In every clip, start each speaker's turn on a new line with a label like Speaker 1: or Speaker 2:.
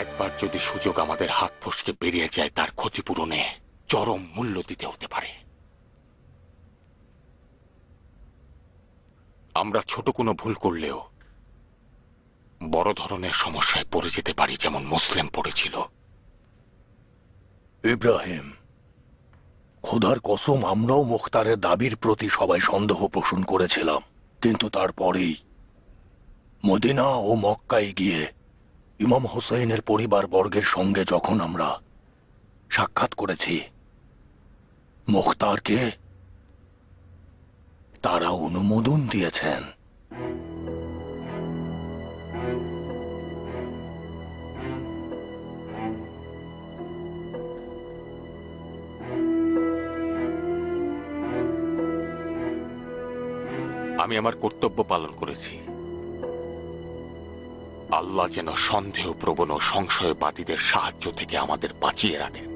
Speaker 1: একবার যদি সুযোগ আমাদের হাত ফসকে বেরিয়ে যায়, তার ক্ষতিপূরণে চরম মূল্য দিতে হতে পারে। আমরা ছোট কোনো ভুল করলেও বড় ধরনের সমস্যায় পড়ে যেতে পারি, যেমন মুসলিম পড়েছিল।
Speaker 2: ইব্রাহিম, খোদার কসম, আমরাও মুখতারের দাবির প্রতি সবাই সন্দেহ পোষণ করেছিলাম, কিন্তু তারপরেই মদিনা ও মক্কায় গিয়ে ইমাম হোসেনের পরিবার বর্গের সঙ্গে যখন আমরা সাক্ষাৎ করেছি, মুখতারকে তারা অনুমোদন দিয়েছেন।
Speaker 1: আমি আমার কর্তব্য পালন করেছি। আল্লাহ যেন সন্দেহপ্রবণ ও সংশয়বাদীদের সাহায্য থেকে আমাদের বাঁচিয়ে রাখেন।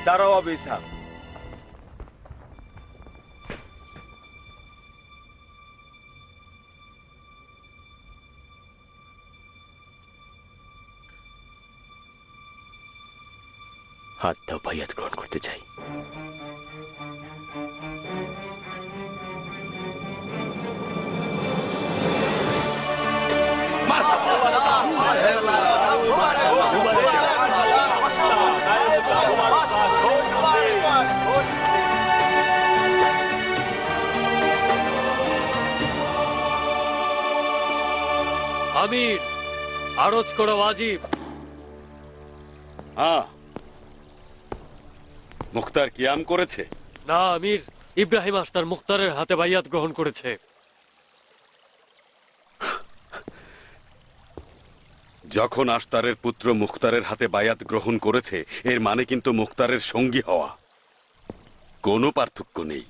Speaker 3: দাঁড়াও আবু ইসহাক,
Speaker 4: হাত দাও, বাইয়াত গ্রহণ করতে চাই।
Speaker 5: আমির, আরজ করা ওয়াজিব।
Speaker 6: হ্যাঁ, মুখতার কিয়াম করেছে?
Speaker 5: না আমির, ইব্রাহিম আস্তার মুখতারের হাতে বাইয়াত গ্রহণ করেছে।
Speaker 6: যখন আশতারের পুত্র মুখতারের হাতে বায়াত গ্রহণ করেছে, এর মানে কিন্তু মুখতারের সঙ্গী হওয়া। কোনো পার্থক্য নেই।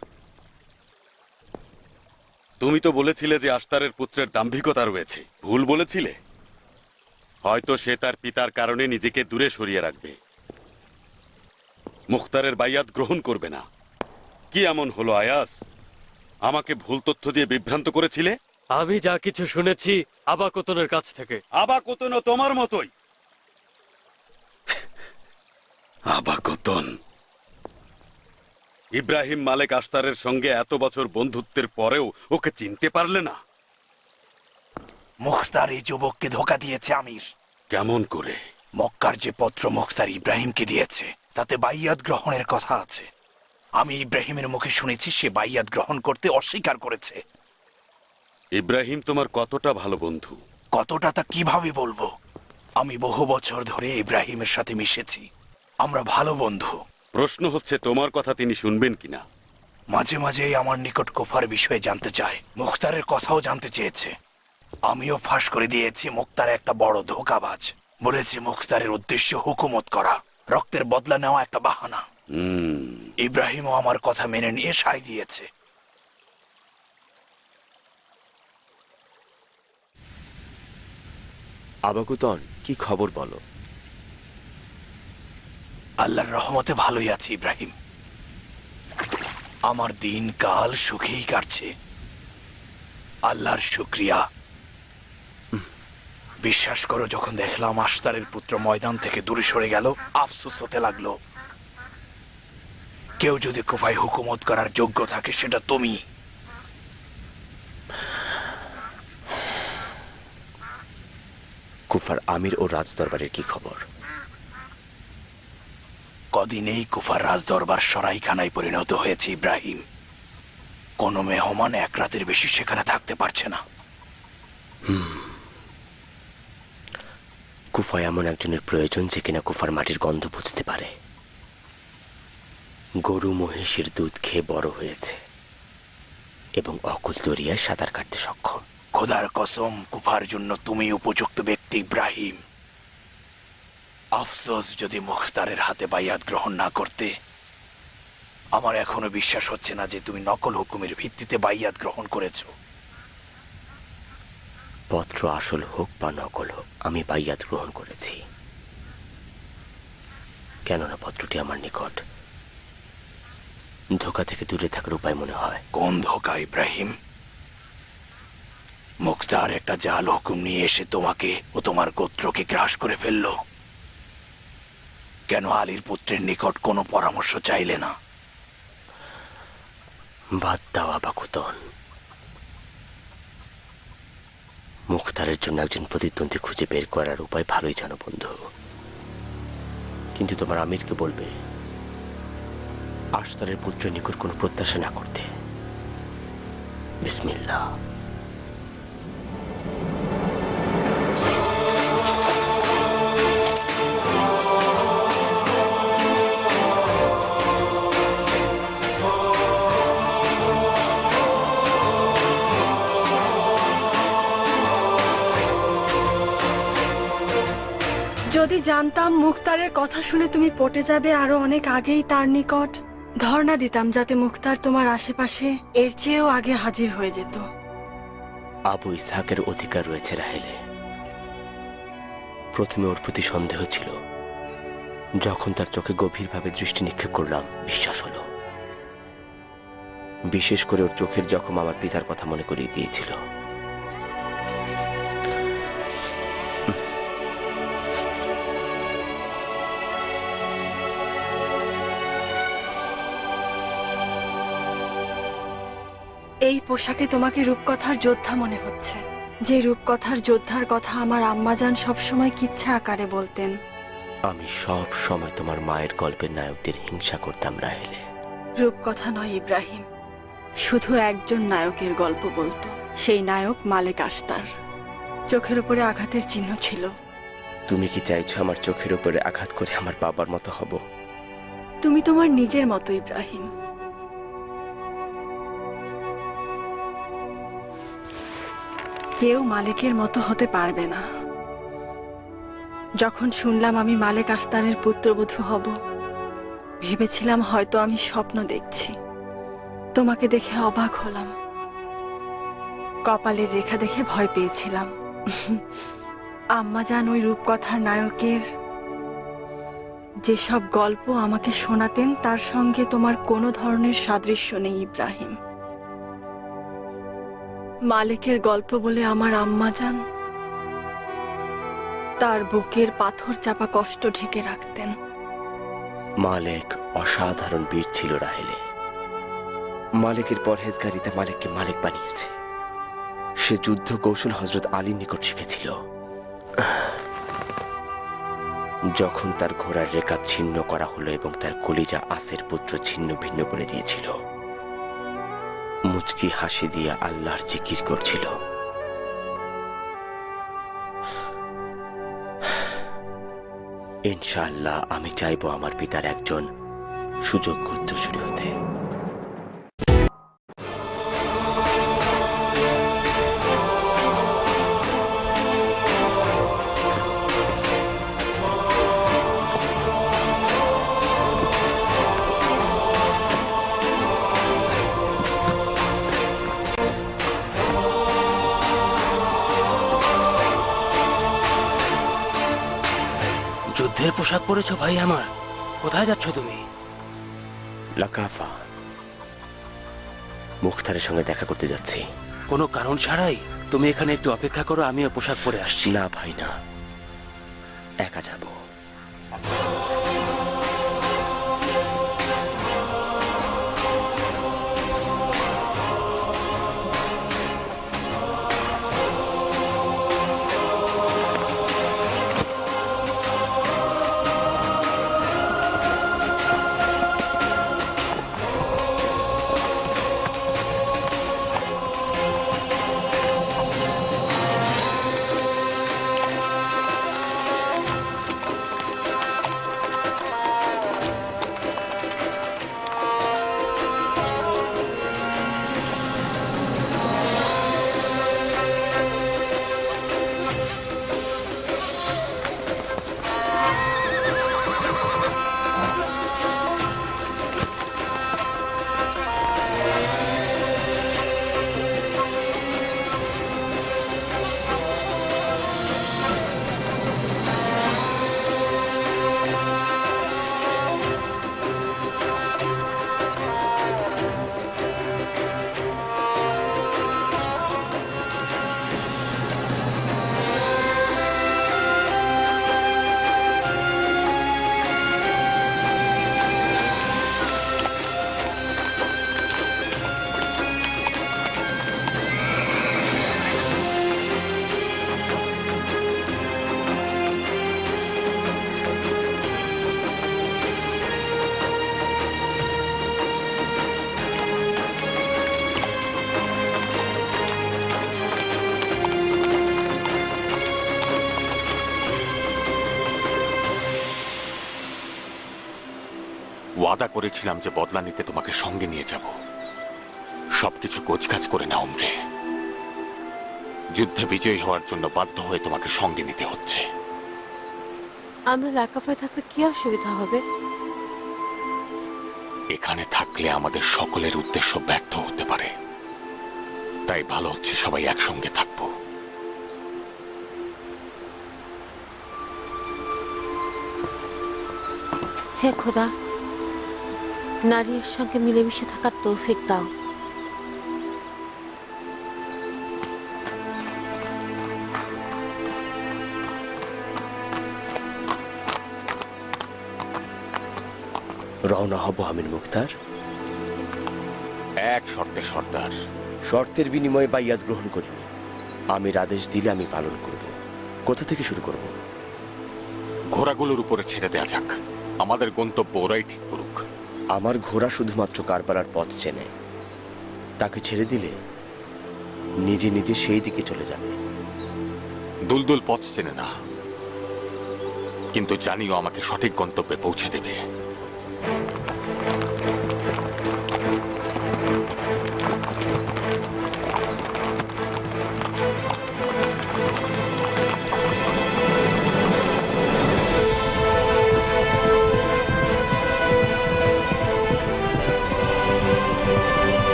Speaker 6: তুমি তো বলেছিলে যে আশতারের পুত্রের দাম্ভিকতা রয়েছে। ভুল বলেছিলে। হয়তো সে তার পিতার কারণে নিজেকে দূরে সরিয়ে রাখবে, মুখতারের বায়াত গ্রহণ করবে না। কি এমন হলো আয়াস? আমাকে ভুল তথ্য দিয়ে বিভ্রান্ত করেছিলে।
Speaker 5: আমি যা কিছু শুনেছি আবাকতনের কাছ থেকে।
Speaker 6: আবাকতনও তোমার মতোই। আবাকতন। ইব্রাহিম মালেক আশতারের সঙ্গে এত বছর বন্ধুত্বের পরেও ওকে চিনতে পারলে না?
Speaker 2: মুখতার এই যুবককে ধোঁকা দিয়েছে আমির।
Speaker 6: কেমন করে?
Speaker 2: মক্কার যে পত্র মুখতার ইব্রাহিমকে দিয়েছে তাতে বাইয়াত গ্রহণের কথা আছে। আমি ইব্রাহিমের মুখে শুনেছি সে বাইয়াত গ্রহণ করতে অস্বীকার করেছে।
Speaker 6: ইব্রাহিম তোমার কতটা ভালো বন্ধু?
Speaker 2: কতটা তা কিভাবে বলবো? আমি বহু বছর ধরে ইব্রাহিমের সাথে মিশেছি, আমরা ভালো বন্ধু।
Speaker 6: প্রশ্ন হচ্ছে তোমার কথা তিনি শুনবেন কিনা।
Speaker 2: মাঝে মাঝেই আমার নিকট কুফার বিষয়ে জানতে চায়, মুখতারের কথাও জানতে চেয়েছে। আমিও ফাঁস করে দিয়েছি মুখতার একটা বড় ধোঁকাবাজ। বলেছি মুখতারের উদ্দেশ্য হুকুমত করা, রক্তের বদলা নেওয়া একটা বাহানা। ইব্রাহিমও আমার কথা মেনে নিয়ে সায় দিয়েছে।
Speaker 4: আবাকুতন, কি খবর বলো?
Speaker 2: আল্লাহর রহমতে ভালোই আছি ইব্রাহিম। আমার দিন কাল সুখেই কাটছে, আল্লাহর শুকরিয়া। বিশ্বাস করো, যখন দেখলাম আশতারের পুত্র ময়দান থেকে দূরে সরে গেল, আফসোস হতে লাগলো। কেউ যদি কুফায় হুকুমত করার যোগ্য থাকে সেটা তুমি।
Speaker 4: কুফার আমির ও রাজদরবারের কি খবর?
Speaker 2: কদিনেই কুফার রাজদরবার সরাইখানায় পরিণত হয়েছে ইব্রাহিম। কোনো মেহমান এক রাতের বেশি সেখানে থাকতে পারছে না।
Speaker 4: কুফায় এমন একজনের প্রয়োজন যে কিনা কুফার মাটির গন্ধ বুঝতে পারে। গরু মহিষের দুধ খেয়ে বড় হয়েছে এবং অকুল দরিয়ায় সাঁতার কাটতে সক্ষম।
Speaker 2: খোদার কসম, কুফার জন্য তুমি উপযুক্ত ব্যক্তি ইব্রাহিম। আফসোস যদি মুখতারের হাতে বাইয়াত গ্রহণ না করতে। আমার এখনো বিশ্বাস হচ্ছে না যে তুমি নকল হুকুমের ভিত্তিতে বাইয়াত গ্রহণ করেছ।
Speaker 4: পত্র আসল হোক বা নকল হোক, আমি বাইয়াত গ্রহণ করেছি। কেননা পত্রটি আমার নিকট ধোকা থেকে দূরে থাকার উপায় মনে হয়।
Speaker 2: কোন ধোকা ইব্রাহিম? মুখতার একটা জাল হুকুম নিয়ে এসে তোমাকে ও তোমার গোত্রকে গ্রাস করে ফেললো। কেন আলীর পুত্রের নিকট কোনো পরামর্শ চাইলে না?
Speaker 4: বাদ দাও আবাকুতন। মুখতারের জন্য একজন প্রতিদ্বন্দ্বী খুঁজে বের করার উপায় ভালোই জানো বন্ধু, কিন্তু তোমার আমিরকে বলবে আশতারের পুত্রের নিকট কোনো প্রত্যাশা না করতে। বিসমিল্লাহ।
Speaker 7: যদি জানতাম মুখতারের কথা শুনে তুমি পটে যাবে আরো অনেক আগেই তার নিকট, ধর্ণা দিতাম যাতে মুখতার তোমার আশেপাশে এর চেয়েও আগে হাজির হয়ে যেত।
Speaker 4: আবু ইসহাকের অধিকার রয়েছে রাহেলে। প্রথমে ওর প্রতি সন্দেহ ছিল, যখন তার চোখে গভীরভাবে দৃষ্টি নিক্ষেপ করলাম বিশ্বাস হলো। বিশেষ করে ওর চোখের জখম আমার পিতার কথা মনে করিয়ে দিয়েছিল।
Speaker 7: এই পোশাকে তোমাকে রূপকথার যোদ্ধা মনে হচ্ছে, যে রূপকথার যোদ্ধার কথা আমার আম্মাজান সবসময় কিচ্ছা আকারে বলতেন।
Speaker 4: আমি সব সময় তোমার মায়ের গল্পের নায়কদের হিংসা করতাম রাহেলে।
Speaker 7: রূপকথা নয় ইব্রাহিম, শুধু একজন নায়কের গল্প বলতো। সেই নায়ক মালেক আশতার। চোখের উপরে আঘাতের চিহ্ন ছিল।
Speaker 4: তুমি কি চাইছো আমার চোখের উপরে আঘাত করে আমার বাবার মতো হব?
Speaker 7: তুমি তোমার নিজের মতো ইব্রাহিম। কেউ মালিকের মতো হতে পারবে না। যখন শুনলাম আমি মালেক আশতারের পুত্রবধূ হব, ভেবেছিলাম হয়তো আমি স্বপ্ন দেখছি। তোমাকে দেখে অবাক হলাম, কপালের রেখা দেখে ভয় পেয়েছিলাম। আম্মাজান ওই রূপকথার নায়কের যেসব গল্প আমাকে শোনাতেন তার সঙ্গে তোমার কোনো ধরনের সাদৃশ্য নেই ইব্রাহিম। মালিকের গল্প বলে আমার আম্মাজান তার বুকের পাথর চাপা কষ্ট ঢেকে রাখতেন।
Speaker 4: মালিক অসাধারণ বীর ছিল রাহেলে। মালিকের পরহেজগারিতা মালিককে মালিক বানিয়েছে। সে যুদ্ধ কৌশল হযরত আলীর নিকট শিখেছিল। যখন তার ঘোড়ার রেকাব ছিন্ন করা হলো এবং তার কলিজা আসের পুত্র ছিন্ন ভিন্ন করে দিয়েছিল, মুচকি হাসি দিয়ে আল্লাহর জিকির করছিল। ইনশাআল্লাহ আমি চাইবো আমার পিতার একজন সুযোগ্য উত্তরসূরি হতে।
Speaker 8: যুদ্ধের পোশাক পরেছো ভাই আমার, কোথায় যাচ্ছ তুমি?
Speaker 4: লাকাফা, মুখতারের সঙ্গে দেখা করতে যাচ্ছি।
Speaker 8: কোনো কারণ ছাড়াই? তুমি এখানে একটু অপেক্ষা করো, আমিও পোশাক পরে আসছি।
Speaker 4: না ভাই না, একা যাব।
Speaker 1: ওয়াদা করেছিলাম যে বদলা নিতে তোমাকে সঙ্গে নিয়ে যাব। সবকিছু গোছগাছ করে নাও ওমরে। যুদ্ধে বিজয়ী হওয়ার জন্য বাধ্য হয়ে তোমাকে সঙ্গে নিতে হচ্ছে।
Speaker 9: আমরা লাকাফায় থাকলে কি অসুবিধা হবে?
Speaker 1: এখানে থাকলে আমাদের সকলের উদ্দেশ্য ব্যর্থ হতে পারে, তাই ভালো হচ্ছে সবাই একসঙ্গে থাকবো।
Speaker 9: হে খোদা, নারীর সঙ্গে মিলেমিশে থাকার তৌফিক দাও।
Speaker 4: রওনা হব আমির মুখতার।
Speaker 1: এক শর্তে সর্দার।
Speaker 4: শর্তের বিনিময়ে বাইয়াত গ্রহণ করিনি। আমির আদেশ দিলে আমি পালন করব। কোথা থেকে শুরু করব?
Speaker 1: ঘোড়াগুলোর উপরে ছেড়ে দেয়া যাক। আমাদের গন্তব্য ওরাই ঠিক করুক।
Speaker 4: আমার ঘোড়া শুধুমাত্র কারবালার পথ চেনে। তাকে ছেড়ে দিলে নিজে নিজে সেই দিকে চলে যাবে।
Speaker 1: দুলদুল পথ চেনে না, কিন্তু জানিও আমাকে সঠিক গন্তব্যে পৌঁছে দেবে।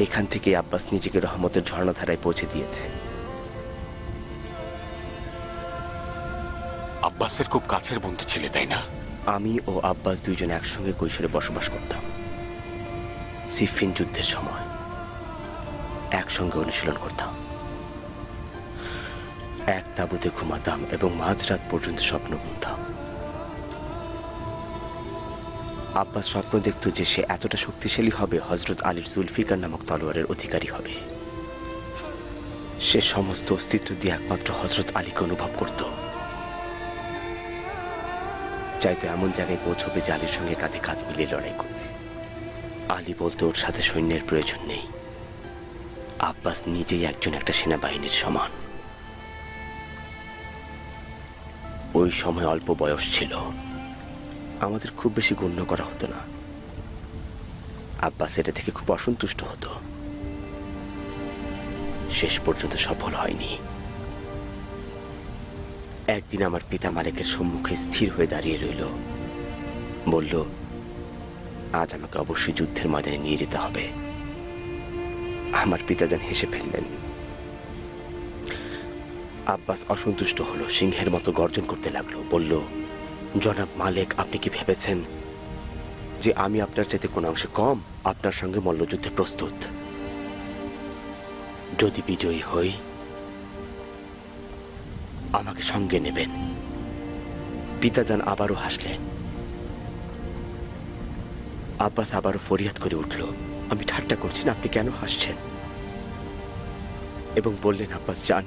Speaker 4: এখান থেকে আব্বাস নিজেকে রহমতের ঝর্ণাধারায় পৌঁছে দিয়েছে।
Speaker 1: আব্বাসের খুব কাছের বন্ধু ছিলে, তাই না?
Speaker 4: আমি ও আব্বাস দুইজন একসঙ্গে কৈশোরে বসবাস করতাম। সিফিন যুদ্ধের সময় একসঙ্গে অনুশীলন করতাম, এক তাঁবুতে ঘুমাতাম এবং মাঝরাত পর্যন্ত স্বপ্ন বুনতাম। আব্বাস স্বপ্ন দেখত যে সে এতটা শক্তিশালী হবে, হযরত আলীর জুলফিকার নামক তলোয়ারের অধিকারী হবে। সে সমস্ত অস্তিত্ব দিয়ে একমাত্র হযরত আলীকে অনুভব করত। চাইতো এমন জায়গায় পৌঁছবে যে আলীর সঙ্গে কাঁধে কাঁধ মিলিয়ে লড়াই করবে। আলী বলতো ওর সাথে সৈন্যের প্রয়োজন নেই, আব্বাস নিজেই একজন একটা সেনাবাহিনীর সমান। ওই সময় অল্প বয়স ছিল, আমাদের খুব বেশি গণ্য করা হতো না। আব্বাস এটা থেকে খুব অসন্তুষ্ট হতো। শেষ পর্যন্ত সফল হয়নি। একদিন আমার পিতা মালিকের সম্মুখে স্থির হয়ে দাঁড়িয়ে রইল, বলল, আজ আমাকে অবশ্যই যুদ্ধের ময়দানে নিয়ে যেতে হবে। আমার পিতাজান হেসে ফেললেন। আব্বাস অসন্তুষ্ট হলো, সিংহের মতো গর্জন করতে লাগলো, বলল, জনাব মালিক, আপনি কি ভেবেছেন যে আমি আপনার চাইতে কোন অংশে কম? আপনার সঙ্গে মল্লযুদ্ধে প্রস্তুত। যদি বিজয়ী হই আমাকে সঙ্গে নেবেন। পিতাজান আবারও হাসলেন। আব্বাস আবারও ফরিয়াদ করে উঠল, আমি ঠাট্টা করছি না, আপনি কেন হাসছেন? এবং বললেন, আব্বাস জান,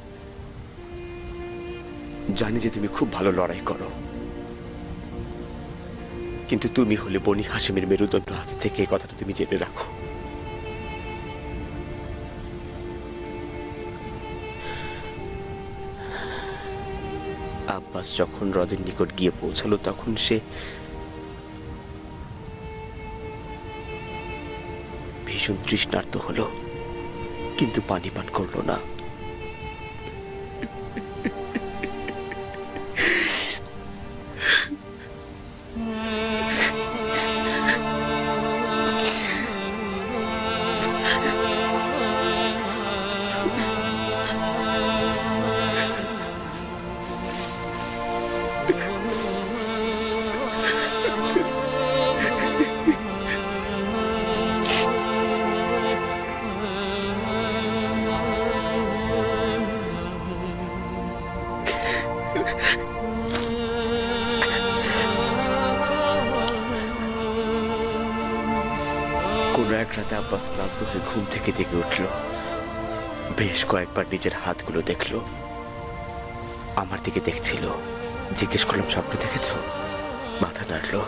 Speaker 4: জানি যে তুমি খুব ভালো লড়াই করো, কিন্তু তুমি হলে বনি হাশিমের মেরুদণ্ড। আজ থেকে এই কথাটা তুমি জেনে রাখো। আব্বাস যখন হ্রদের নিকট গিয়ে পৌঁছালো তখন সে ভীষণ তৃষ্ণার্ত হলো, কিন্তু পানি পান করলো না। কোনো এক রাতে আব্বাস ক্লান্ত হয়ে ঘুম থেকে জেগে উঠল। বেশ কয়েকবার নিজের হাতগুলো দেখলো, আমার দিকে দেখছিল। জিজ্ঞেস করলাম স্বপ্ন দেখেছ? মাথা নাড়লো।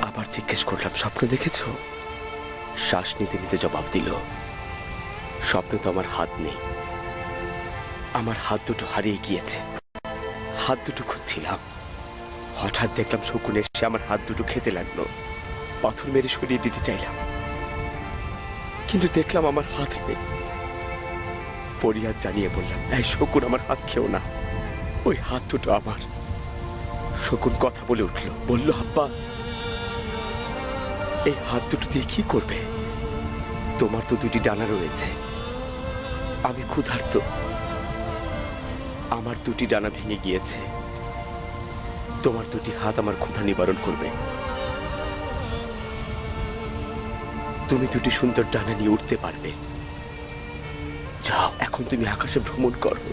Speaker 4: আবার জিজ্ঞেস করলাম স্বপ্ন দেখেছ? শ্বাস নিতে নিতে জবাব দিল, স্বপ্নে তো আমার হাত নেই, আমার হাত দুটো হারিয়ে গিয়েছে। হাত দুটো খুঁজছিলাম, হঠাৎ দেখলাম শকুন এসে আমার হাত দুটো খেতে লাগলো। পাথর মেরে সরিয়ে দিতে চাইলাম, কিন্তু দেখলাম আমার হাত নেই। ফরিয়াদ জানিয়ে বললাম, এই শকুন আমার হাত খেও না, ওই হাত দুটো আমার। শকুন কথা বলে উঠল, বলল, আব্বাস এই হাত দুটো দিয়ে কি করবে? তোমার তো দুটি ডানা রয়েছে, আমি ক্ষুধার্ত, আমার দুটি ডানা ভেঙে গিয়েছে, তোমার দুটি হাত আমার ক্ষুধা নিবারণ করবে। তুমি দুটি সুন্দর ডানা নিয়ে উঠতে পারবে। যাও, এখন তুমি আকাশে ভ্রমণ করো।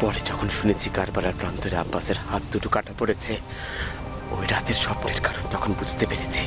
Speaker 4: পরে যখন শুনেছি কারবালার প্রান্তরে আব্বাসের হাত দুটো কাটা পড়েছে, ওই রাতের স্বপ্নের কারণ তখন বুঝতে পেরেছি।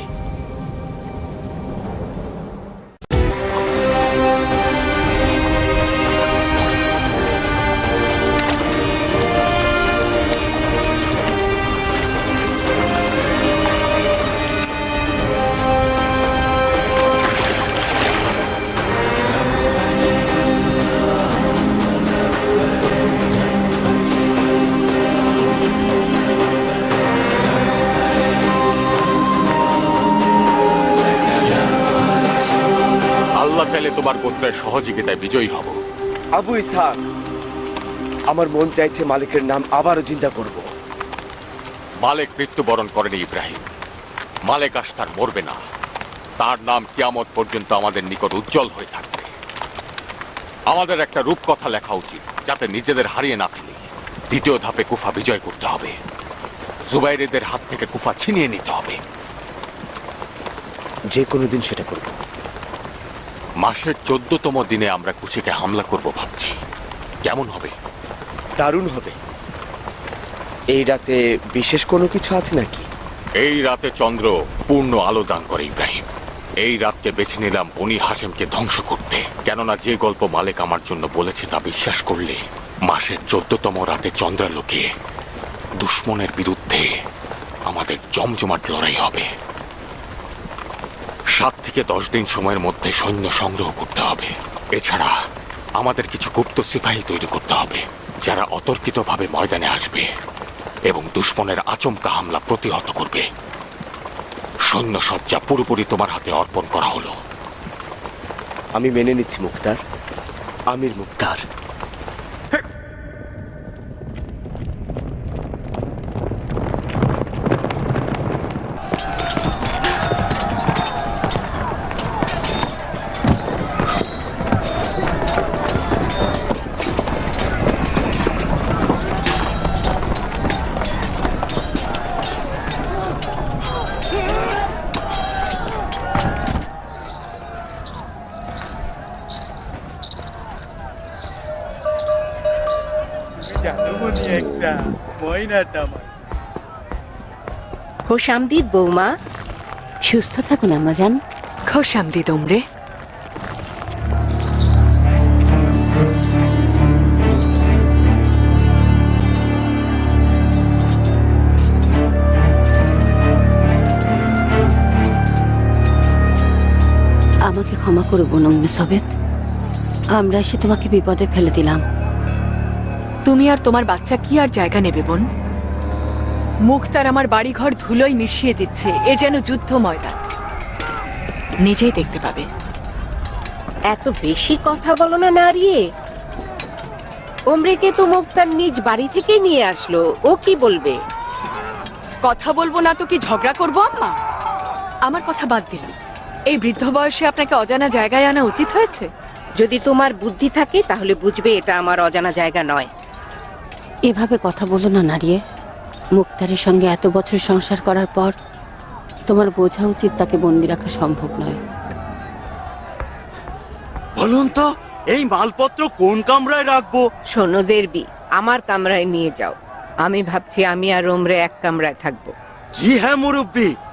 Speaker 1: আল্লাহ চাইলে তোমার গোত্রের সহযোগিতায় বিজয়ী হব।
Speaker 4: আবু ইসহাক, আমার মন চাইছে মালিকের নাম আবারও চিন্তা করব।
Speaker 1: মালেক মৃত্যুবরণ করেনি ইব্রাহিম, মালেক আস্তার মরবে না, তার নাম কিয়ামত পর্যন্ত আমাদের নিকট উজ্জ্বল হয়ে থাকবে। আমাদের একটা রূপকথা লেখা উচিত, যাতে নিজেদের হারিয়ে না ফেলি। দ্বিতীয় ধাপে কুফা বিজয় করতে হবে, জুবাইরদের হাত থেকে কুফা ছিনিয়ে নিতে হবে।
Speaker 4: যে কোনো দিন সেটা করব।
Speaker 1: মাসের 14তম দিনে আমরা কুশিকে হামলা করব ভাবছি। কেমন হবে?
Speaker 4: দারুণ হবে। এই রাতে বিশেষ কোনো কিছু আছে নাকি?
Speaker 1: এই রাতে চন্দ্র পূর্ণ আলো দান করে ইব্রাহিম। এই রাতকে বেছে নিলাম বনি হাশেমকে ধ্বংস করতে, কেননা যে গল্প মালিক আমার জন্য বলেছে তা বিশ্বাস করলে মাসের 14তম রাতে চন্দ্রালোকে দুশ্মনের বিরুদ্ধে আমাদের জমজমাট লড়াই হবে। 7 থেকে 10 দিন সময়ের মধ্যে সৈন্য সংগ্রহ করতে হবে। এছাড়া আমাদের কিছু গুপ্ত সিপাহী তৈরি করতে হবে, যারা অতর্কিতভাবে ময়দানে আসবে এবং দুশ্মনের আচমকা হামলা প্রতিহত করবে। সৈন্য সজ্জা পুরোপুরি তোমার হাতে অর্পণ করা হলো।
Speaker 4: আমি মেনে নিচ্ছি মুক্তার, আমির মুক্তার।
Speaker 3: একটা ময়নাটা আমার।
Speaker 9: খোশামদিদ বৌমা, সুস্থ থাকুন আম্মাজান।
Speaker 10: খোশামদিদ ওমরে।
Speaker 9: আমাকে ক্ষমা করো বোন উম্মে সবেত, আমরা এসে তোমাকে বিপদে ফেলে দিলাম।
Speaker 10: তুমি আর তোমার বাচ্চা কি আর জায়গা নেবে বোন? মুক্তার আমার বাড়িঘর ধুলোয় মিশিয়ে দিচ্ছে, এ যেন যুদ্ধ ময়দান। নিজেই দেখতে পাবে।
Speaker 9: এত বেশি কথা বলো না নারিয়ে। ওমরেকে তো মুক্তার নিজ বাড়ি থেকে নিয়ে আসলো, ও কি বলবে?
Speaker 10: কথা বলবো না তো কি ঝগড়া করবো আম্মা? আমার কথা বাদ দিলাম, এই বৃদ্ধ বয়সে আপনাকে অজানা জায়গায় আনা উচিত হয়েছে?
Speaker 9: যদি তোমার বুদ্ধি থাকে তাহলে বুঝবে এটা আমার অজানা জায়গা নয়। এভাবে কথা বলো না নারিয়ে। মুক্তারের সঙ্গে এত বছর সংসার করার পর তোমার বোঝা উচিত তাকে বন্দি রাখা সম্ভব নয়।
Speaker 3: বলুন তো, এই মালপত্র কোন কামরায় রাখবো?
Speaker 9: শোনো জেরবি, আমার কামরায় নিয়ে যাও। আমি ভাবছি আমি আর ওমরে এক কামরায় থাকবো।
Speaker 3: জি হ্যাঁ মুরব্বী,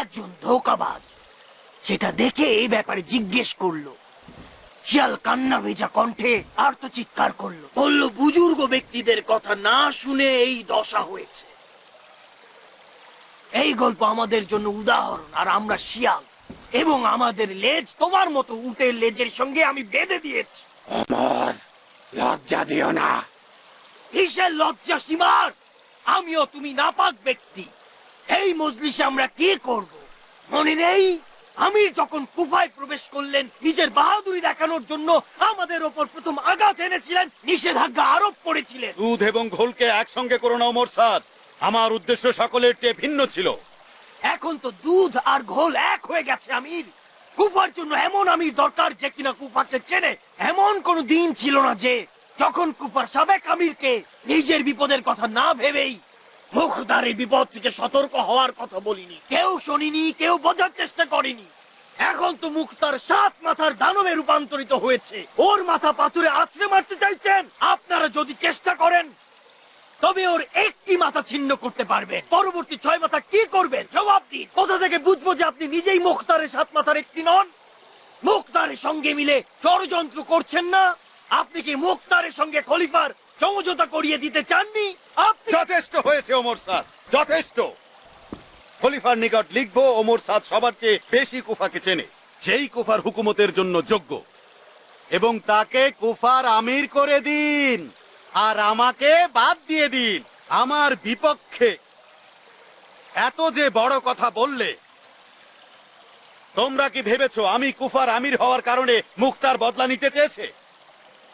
Speaker 11: একজন ধোঁকাবাজ। সেটা দেখে এই ব্যাপারে জিজ্ঞেস করলো। শিয়াল কান্না ভেজা কণ্ঠে আর্তচিৎকার করলো, বলল বুজুর্গ ব্যক্তিদের কথা না শুনে এই দশা হয়েছে। এই গল্প আমাদের জন্য উদাহরণ। আর আমরা শিয়াল, এবং আমাদের লেজ তোমার মতো উটের লেজের সঙ্গে আমি বেঁধে দিয়েছি।
Speaker 4: লজ্জা দিও না।
Speaker 11: কিসের লজ্জা সীমার? আমিও তুমি নাপাক ব্যক্তি। এই মজলিসে আমরা কি করব মনে নেই? আমির যখন কুফায় প্রবেশ করলেন নিজের বাহাদুরি দেখানোর জন্য, আমাদের ওপর প্রথম আঘাত এনেছিলেন, নিষেধাজ্ঞা আরোপ করেছিলেন।
Speaker 6: দুধ এবং ঘোলকে একসঙ্গে করো না ওমর সাদ। আমার উদ্দেশ্য সকলের চেয়ে ভিন্ন ছিল।
Speaker 11: এখন তো দুধ আর ঘোল এক হয়ে গেছে আমির। কুফার জন্য এমন আমির দরকার যে কিনা কুফাকে চেনে। এমন কোন দিন ছিল না যে যখন কুফার সাবেক আমিরকে নিজের বিপদের কথা না ভেবেই মুখদারের বিপদ থেকে সতর্ক হওয়ার কথা বলিনি। কেউ শোনেনি, কেউ বোঝার চেষ্টা করেনি। এখন তো মুখতার 7 মাথার দানবে রূপান্তরিত হয়েছে। ওর মাথা পাথরে আছড়ে মারতে চাইছেন। আপনারা যদি চেষ্টা করেন তবে ওর একটি মাথা ছিন্ন করতে পারবেন। পরবর্তী 6 মাথা কি করবেন জবাব দিন। কোথা থেকে বুঝবো যে আপনি নিজেই মুখতারের 7 মাথার একটি নন? মুখতারের সঙ্গে মিলে ষড়যন্ত্র করছেন না? আপনি কি মুখতারের সঙ্গে খলিফার সমঝোতা করিয়ে দিতে চাননি? আপনি
Speaker 6: যথেষ্ট হয়েছে ওমর সাদ, যথেষ্ট। খলিফার নিকট লিখবো ওমর সাদ সবার চেয়ে বেশি কুফাকে চেনে, সেই কুফার হুকুমতের জন্য যোগ্য, এবং তাকে কুফার আমির করে দিন। আর আমাকে বাদ দিয়ে দিন আমার বিপক্ষে। এত যে বড় কথা বললে, তোমরা কি ভেবেছো আমি কুফার আমির হওয়ার কারণে মুখতার বদলা নিতে চেয়েছে?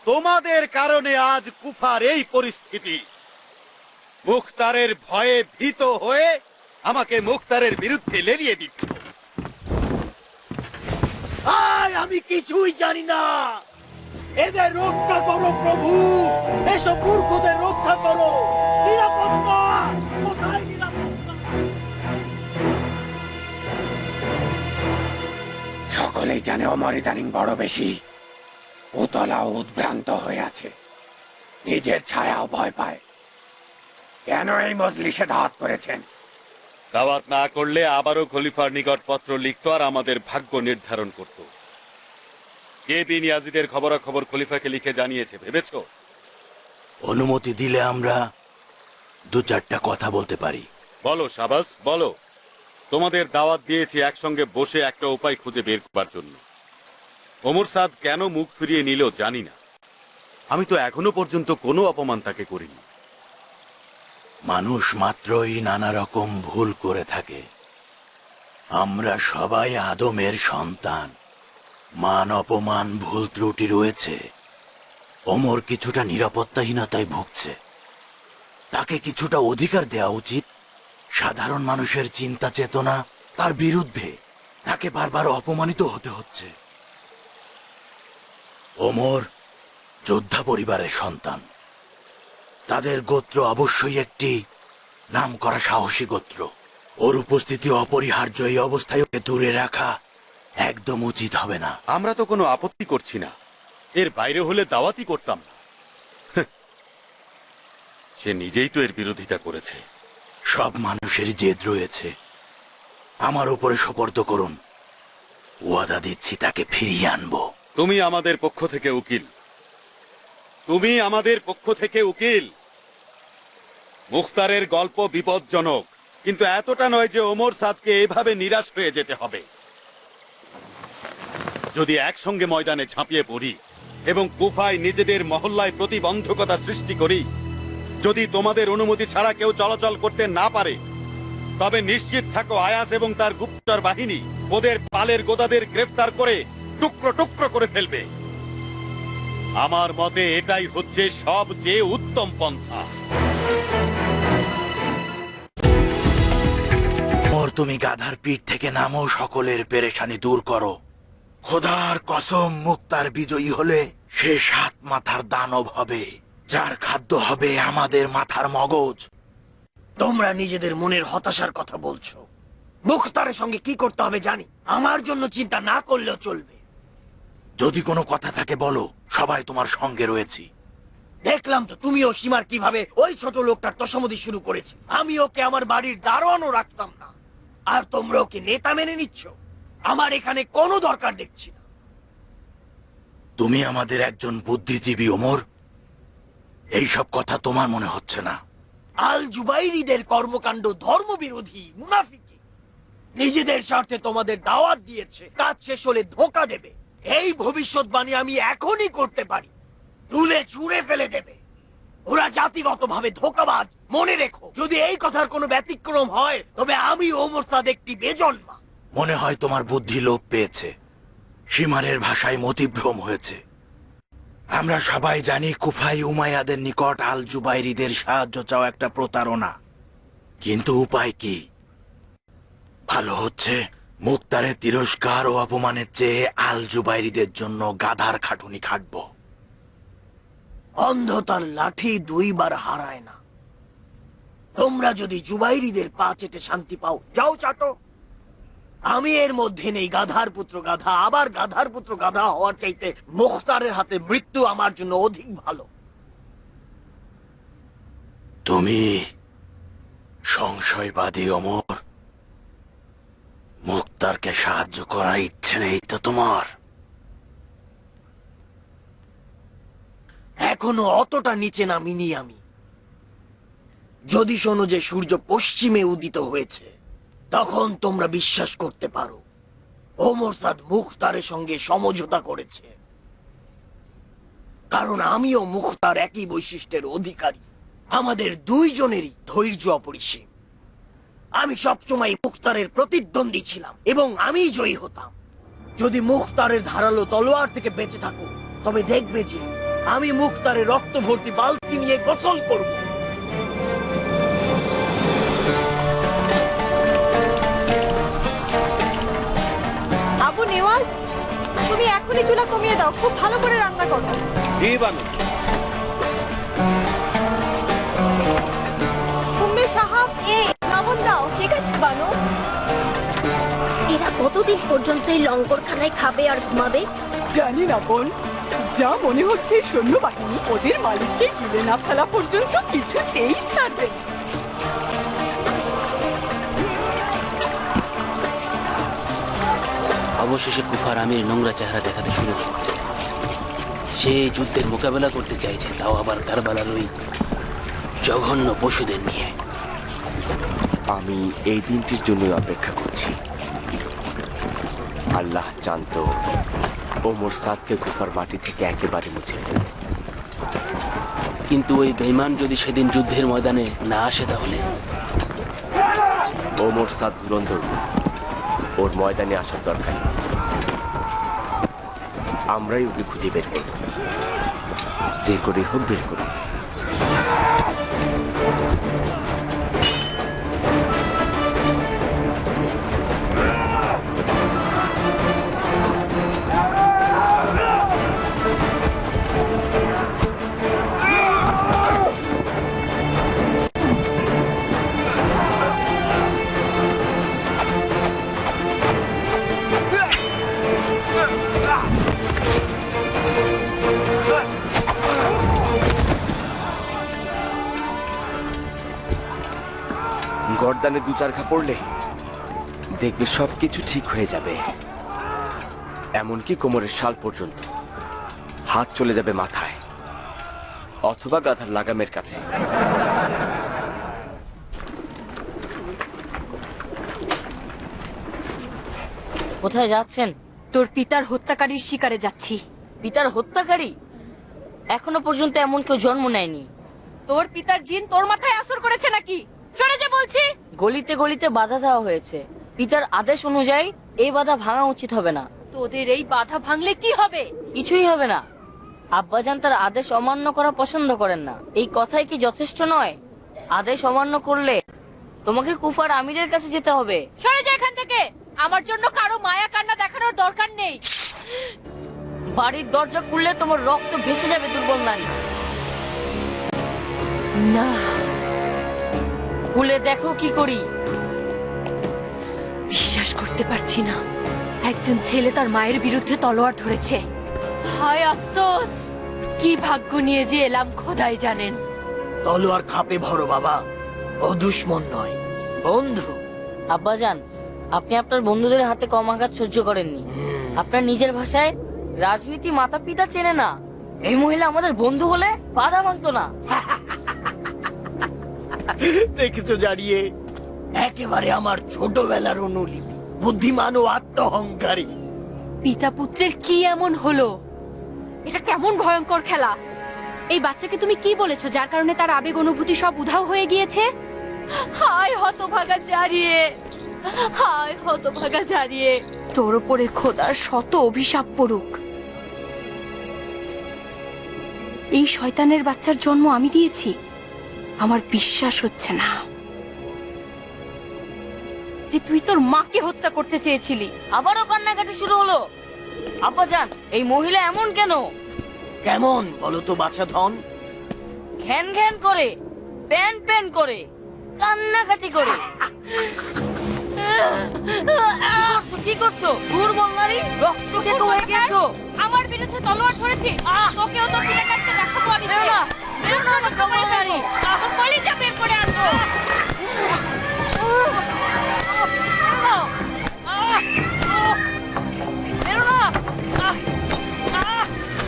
Speaker 6: তোমাদের কারণে আজ কুফার এই পরিস্থিতি। মুখতারের ভয়ে ভীত হয়ে আমাকে মুখতারের বিরুদ্ধে লেলিয়ে দিচ্ছ।
Speaker 11: আমি কিছুই জানি না। এদের রক্ষা করো প্রভু, এসব মূর্খদের রক্ষা করো। নিরাপত্তা কোথায়? নিরাপত্তা
Speaker 4: সকলেই জানে অমর ইদানিং বড় বেশি উতলা উদ্ভ্রান্ত হয়ে আছে। নিজের ছায়াও ভয় পায়। কেন এই মজলিসে দাওয়াত করেছেন?
Speaker 6: দাওয়াত না করলে আবারও খলিফার নিকট পত্র লিখত আর আমাদের ভাগ্য নির্ধারণ করত। কে বিন ইয়াজিদের খবরাখবর খলিফাকে লিখে জানিয়েছে ভেবেছো?
Speaker 2: অনুমতি দিলে আমরা 2-4টা কথা বলতে পারি।
Speaker 6: বলো শাবাস, বলো। তোমাদের দাওয়াত দিয়েছি একসঙ্গে বসে একটা উপায় খুঁজে বের করবার জন্য। ওমর সাদ কেন মুখ ফিরিয়ে নিল জানি না। আমি তো এখনো পর্যন্ত কোনো অপমান তাকে করিনি।
Speaker 2: মানুষ মাত্রই নানা রকম ভুল করে থাকে। আমরা সবাই আদমের সন্তান। মান অপমান ভুল ত্রুটি রয়েছে। ওমর কিছুটা নিরাপত্তাহীনতায় ভুগছে। তাকে কিছুটা অধিকার দেওয়া উচিত। সাধারণ মানুষের চিন্তা চেতনা তার বিরুদ্ধে, তাকে বারবার অপমানিত হতে হচ্ছে। ওমর যোদ্ধা পরিবারের সন্তান। তাদের গোত্র অবশ্যই একটি নামকরা সাহসী গোত্র। ওর উপস্থিতি অপরিহার্য। এই অবস্থায় ওকে দূরে রাখা একদম উচিত হবে না।
Speaker 6: আমরা তো কোনো আপত্তি করছি না, এর বাইরে হলে দাওয়াতই করতাম না। সে নিজেই তো এর বিরোধিতা করেছে।
Speaker 2: সব মানুষেরই জেদ রয়েছে। আমার উপরে সোপর্দ করুন। ওয়াদা দিচ্ছি তাকে ফিরিয়ে আনবো।
Speaker 6: তুমি আমাদের পক্ষ থেকে উকিল, তুমি আমাদের পক্ষ থেকে উকিল। মুখতারের গল্প বিপজ্জনক, কিন্তু এতটা নয় যে ওমর সাদকে এভাবে নিরাশ হয়ে যেতে হবে। যদি একসঙ্গে ময়দানে ঝাঁপিয়ে পড়ি এবং কুফায় নিজেদের মহল্লায় প্রতিবন্ধকতা সৃষ্টি করি, যদি তোমাদের অনুমতি ছাড়া কেউ চলাচল করতে না পারে, তবে নিশ্চিত থাকো আয়াস এবং তার গুপ্তচর বাহিনী ওদের পালের গোদাদের গ্রেফতার করে টুকরো টুকরো করে ফেলবে। আমার মতে এটাই হচ্ছে সবচেয়ে উত্তম পন্থা।
Speaker 2: তুমি গাধার পিঠ থেকে নামো, সকলের পেরেশানি দূর করো। খোদার কসম, মুক্তার বিজয়ী হলে সে 7 মাথার দানব হবে, যার খাদ্য হবে আমাদের মাথার মগজ।
Speaker 11: তোমরা নিজেদের মনের হতাশার কথা বলছো। মুখতারের সঙ্গে কি করতে হবে জানি। আমার জন্য চিন্তা না করলেও চলবে।
Speaker 2: যদি কোনো কথা থাকে বলো, সবাই তোমার সঙ্গে রয়েছি।
Speaker 11: দেখলাম তো তুমি ও সীমার কিভাবে ওই ছোট লোকটার তোষামোদী শুরু করেছে। আমি ওকে আমার বাড়ির দারোয়ানও রাখতাম না। আর তোমরাও কি নেতা মেনে নিচ্ছ? আমার এখানে কোনো দরকার দেখছি না।
Speaker 2: তুমি আমাদের একজন বুদ্ধিজীবী ওমর, এইসব কথা তোমার মনে হচ্ছে না?
Speaker 11: আল জুবাইরিদের কর্মকাণ্ড ধর্মবিরোধী, মুনাফিকি। নিজেদের স্বার্থে তোমাদের দাওয়াত দিয়েছে, কাজ শেষ হলে ধোঁকা দেবে। এই ভবিষ্যৎবাণী আমি এখনই করতে পারি, তুলে ছুঁড়ে ফেলে দেবে। ওরা জাতিগতভাবে ধোঁকাবাজ। মনে রেখো, যদি এই কথার কোনো ব্যতিক্রম হয় তবে আমি ওমর সাদেকটি বেজন্মা।
Speaker 2: মনে হয় তোমার বুদ্ধি লোপ পেয়েছে, সীমারের ভাষায় মতিভ্রম হয়েছে। আমরা সবাই জানি কুফাই উমাইয়াদের নিকট আল জুবাইরিদের সাহায্য চাওয়া একটা প্রতারণা, কিন্তু উপায় কি? ভালো হচ্ছে মুক্তারের তিরস্কার ও অপমানের চেয়ে আল জুবাইরিদের জন্য গাধার খাটুনি খাটবো।
Speaker 11: অন্ধতার লাঠি দুইবার হারায় না। তোমরা যদি জুবাইরিদের পা চেটে শান্তি পাও, যাও চাটো। আমি এর মধ্যে নেই। গাধার পুত্র গাধা, আবার গাধার পুত্র গাধা হওয়ার চাইতে মুখতারের হাতে মৃত্যু আমার জন্য অধিক ভালো।
Speaker 2: তুমি সংশয়বাদী ওমর, মুক্তারকে সাহায্য করার ইচ্ছে নেই তো তোমার?
Speaker 11: এখনো অতটা নিচে নামিনি আমি। যদি শোনো যে সূর্য পশ্চিমে উদিত হয়েছে, তখন তোমরা বিশ্বাস করতে পারো ওমর সাদ মুখতারের সঙ্গে সমঝোতা করেছে। কারণ আমিও মুখতার একই বৈশিষ্ট্যের অধিকারী। আমাদের দুইজনেরই ধৈর্য অপরিসীম। আমি সবসময় মুখতারের প্রতিদ্বন্দ্বী ছিলাম এবং আমিই জয়ী হতাম। যদি মুখতারের ধারালো তলোয়ার থেকে বেঁচে থাকো, তবে দেখবে যে আমি মুখতারের রক্ত ভর্তি বালতি নিয়ে গোসল করব।
Speaker 7: আবু নেওয়াজ, তুমি এখনই চুলা কমিয়ে দাও, খুব ভালো করে রান্না করো।
Speaker 8: জি বানু।
Speaker 7: উম্মে সাহাব, লবণ দাও। ঠিক আছে বানু।
Speaker 12: এরা কতদিন পর্যন্ত এই লঙ্গরখানায় খাবে আর ঘুমাবে?
Speaker 10: জানি না বোন, যা মনে হচ্ছে সৈন্যবাহিনী ওদের মালিককে গিলে না ফেলা পর্যন্ত কিছুতেই ছাড়বে না।
Speaker 8: অবশেষে কুফার আমির নোংরা চেহারা দেখাতে শুরু করেছে। সে যুদ্ধের মোকাবেলা করতে চাইছে, তাও আবার কারবালার ওই জঘন্য পশুদের নিয়ে।
Speaker 4: আমি এই দিনটির জন্যই অপেক্ষা করছি। আল্লাহ জানতো ওমর সাদকে কুফার মাটি থেকে একেবারে মুছে ফেলবে।
Speaker 8: কিন্তু ওই বেঈমান যদি সেদিন যুদ্ধের ময়দানে না আসে, তাহলে
Speaker 4: ওমর সাদ ধুরন্ধর, ওর ময়দানে আসার দরকার নেই। আমরাই ওকে খুঁজে বের করব, যে করে হোক বের করব। গর্দানে দু চার ঘা পড়লে দেখবে সবকিছু ঠিক হয়ে যাবে, এমনকি কোমরের শাল পর্যন্ত। হাত চলে যাবে মাথায় অথবা গাধার লাগামের কাছে।
Speaker 12: কোথায় যাচ্ছেন?
Speaker 10: তোর পিতার হত্যাকারীর শিকারে যাচ্ছি।
Speaker 12: পিতার হত্যাকারী? এখনো পর্যন্ত এমন কেউ জন্ম নেয়নি।
Speaker 10: তোর পিতার জিন তোর মাথায় আসর করেছে নাকি? সরে যা বলছি।
Speaker 12: গলিতে গলিতে বাধা দেওয়া হয়েছে। পিতার আদেশ অনুযায়ী এই বাধা ভাঙা উচিত হবে না।
Speaker 10: তোদের এই বাধা ভাঙলে কি হবে?
Speaker 12: কিছুই হবে না। আব্বাজান তার আদেশ অমান্য করা পছন্দ করেন না। এই কথাই কি যথেষ্ট নয়? আদেশ অমান্য করলে তোমাকে কুফার আমিরের কাছে যেতে হবে।
Speaker 10: সরে যা এখান থেকে। আমার জন্য কারো মায়া কান্না দেখানোর দরকার নেই।
Speaker 12: বাড়ির দরজা খুললে তোমার রক্ত ভেসে যাবে, দুর্বল নারী।
Speaker 10: না,
Speaker 12: খুলে দেখো কি করি।
Speaker 10: বিশ্বাস করতে পারছি না, একজন ছেলে তার মায়ের বিরুদ্ধে তলোয়ার ধরেছে। হায় আফসোস, কি ভাগ্য নিয়ে যে এলাম খোদাই জানেন।
Speaker 11: তলোয়ার খাপে ভরো বাবা, ও দুশ্মন নয়, বন্ধু।
Speaker 12: আব্বাজান, আপনি আপনার বন্ধুদের হাতে কম আঘাত সহ্য করেননি। আপনার নিজের ভাষায় রাজনীতি মাতা পিতা চেনে না। এই মহিলা আমাদের বন্ধু হলে বাধা মানতো না।
Speaker 11: দেখেছো জারিয়ে, একেবারে আমার ছোটবেলার অনুলিপি, বুদ্ধিমান ও আত্মহংকারী।
Speaker 13: পিতা পুত্রের কি এমন হলো? এটা কেমন ভয়ঙ্কর খেলা! এই বাচ্চাকে তুমি কি বলেছো যার কারণে তার আবেগ অনুভূতি সব উধাও হয়ে গিয়েছে? হায় হতভাগা জারিয়ে, হায় হতভাগা জারিয়ে, তোর উপরে খোদার শত অভিশাপ পড়ুক। এই শয়তানের বাচ্চার জন্ম আমি দিয়েছি? আমার বিশ্বাস হচ্ছে না যে তুই তোর মাকে হত্যা করতে চেয়েছিলি।
Speaker 12: আবারও কান্নাকাটি শুরু হলো। আব্বাজান, এই মহিলা এমন কেন?
Speaker 11: কেমন বলো তো বাছা ধন?
Speaker 12: ঘ্যান ঘ্যান করে, প্যান প্যান করে, কান্নাকাটি করে। কি করছো? দুর্বল নারী, রক্ত কেটো হয়ে গেছো।
Speaker 13: আমার বিরুদ্ধে তলোয়ার ধরেছে, তোকেও তো ফিরে কাটতে দেখাবো আমি।
Speaker 12: দুর্বল নারী,
Speaker 13: তোর কলিজা বের করে আনবো।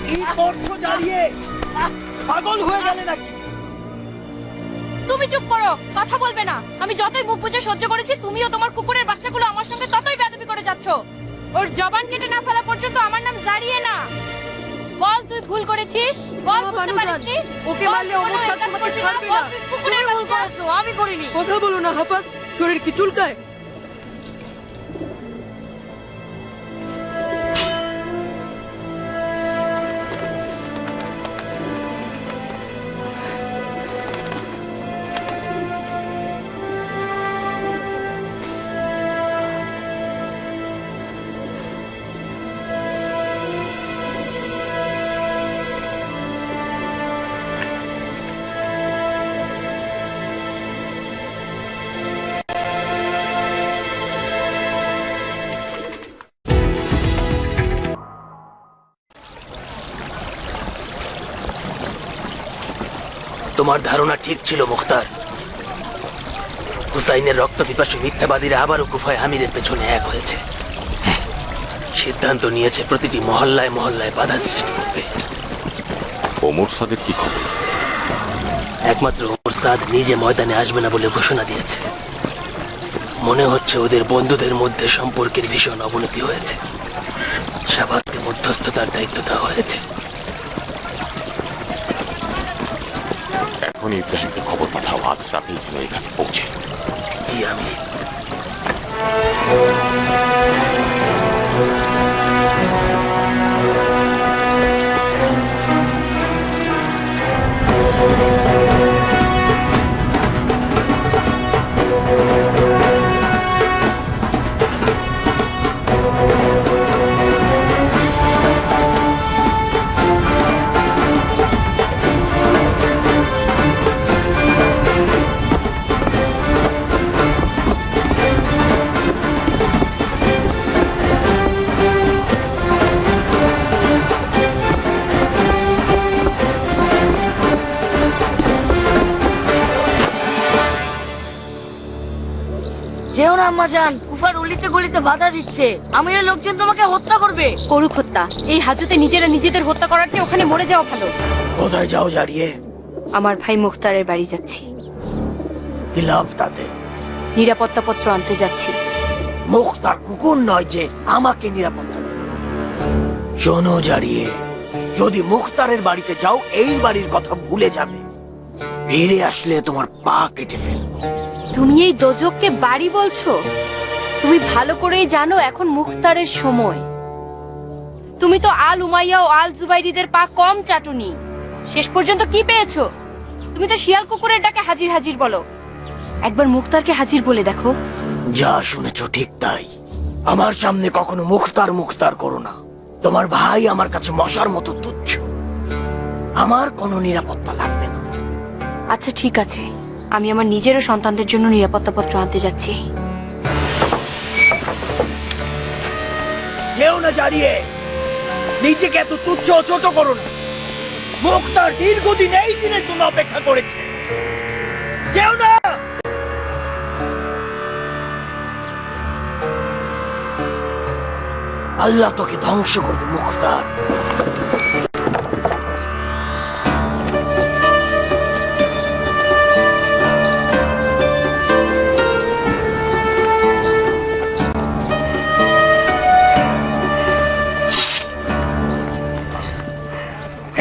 Speaker 11: কি করছো জারিয়ে? পাগল হয়ে গেলে নাকি?
Speaker 13: তুমি চুপ করো, কথা বলবে না। আমি যতই মুখ বুজে সহ্য করেছি, তুমিও তোমার কুকুরের বাচ্চাগুলো আমার সঙ্গে ততই বেয়াদবি করে যাচ্ছ। ওর জবান কেটে না ফেলা পর্যন্ত আমার নাম জারিয়ে না। বল তুই ভুল করেছিস, বল বুঝতে পারিসনি।
Speaker 10: ওকে মারলে অমর সাথে তোমাকে ছাড়বে না।
Speaker 13: তুই কুকুরের
Speaker 12: ভুল
Speaker 13: বাচ্চা।
Speaker 12: করেছো, আমি করিনি।
Speaker 10: কথা বলো না হাফাজ, শরীর কি চুলকায়?
Speaker 8: তোমার ধারণা ঠিক ছিল মুখতার। হুসাইনের রক্ত পিপাসু মিথ্যাবাদীরা আবারও কুফায় আমিরের পেছনে এক হয়েছে। সিদ্ধান্ত নিয়েছে প্রতিটি মহল্লায় মহল্লায় বাধা সৃষ্টি করবে।
Speaker 1: ওমর সাদের কি খবর?
Speaker 8: একমাত্র ওমর সাদ নিজে ময়দানে আসবে না বলে ঘোষণা দিয়েছে। মনে হচ্ছে ওদের বন্ধুদের মধ্যে সম্পর্কের ভীষণ অবনতি হয়েছে। শাহবাজকে মধ্যস্থতার দায়িত্ব দেওয়া হয়েছে।
Speaker 1: এখন ইব্রাহিমকে খবর পাঠাও, আজ রাতেই যেন এখানে পৌঁছে।
Speaker 8: জি আমি।
Speaker 12: যেও না আম্মাজান, কুফার অলিতে গলিতে বাধা দিচ্ছে। আমিরের লোকজন তোমাকে হত্যা করবে।
Speaker 13: করুক হত্যা, এই হাজতে নিজেরা নিজেদের হত্যা করার চেয়ে ওখানে মরে যাওয়া ভালো।
Speaker 11: কোথায় যাও জারিয়ে?
Speaker 13: আমার ভাই মুখতারের বাড়ি যাচ্ছি।
Speaker 11: কি লাভ তাতে?
Speaker 13: নিরাপত্তাপত্র আনতে যাচ্ছি।
Speaker 11: মুখতার কুকুর নয় যে আমাকে নিরাপত্তা দেবে। শোনো জারিয়ে, যদি মুখতারের বাড়িতে যাও এই বাড়ির কথা ভুলে যাবে। ফিরে আসলে তোমার পা কেটে ফেলবো।
Speaker 13: তুমি এই দোজককে বাড়ি বলছো? তুমি ভালো করেই জানো এখন মুখতারের সময়। তুমি তো আল উমাইয়া ও আল জুবাইরিদের পা কম চাটুনি। শেষ পর্যন্ত কি পেয়েছো? তুমি তো শিয়াল কুকুরের ডাকে হাজির হাজির বলো। একবার মুখতারকে হাজির বলে দেখো।
Speaker 11: যা শুনেছ ঠিক তাই। আমার সামনে কখনো মুখতার মুখতার করো না। তোমার ভাই আমার কাছে মশার মতো তুচ্ছ। আমার কোনো নিরাপত্তা লাগবে না।
Speaker 13: আচ্ছা ঠিক আছে, আমি আমার নিজেরও সন্তানদের জন্য নিরাপত্তাপত্র আনতে যাচ্ছি।
Speaker 11: কেউ না জারিয়ে, নিজেকে এত তুচ্ছ ও ছোট করো না। মুখতার দীর্ঘদিন এই দিনের জন্য অপেক্ষা করেছে। কেউ না। আল্লাহ তোকে ধ্বংস করবে মুখতার।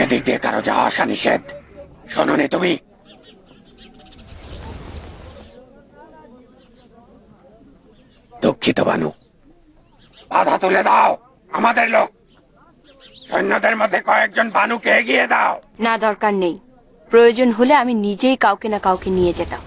Speaker 14: এদিক দিয়ে কারো যাওয়া আসা নিষেধ, শোনোনি তুমি? দুঃখিত বানু, বাধা তুলে দাও। আমাদের লোক সৈন্যদের মধ্যে কয়েকজন বানুকে এগিয়ে দাও।
Speaker 13: না, দরকার নেই। প্রয়োজন হলে আমি নিজেই কাউকে না কাউকে নিয়ে যেতাম।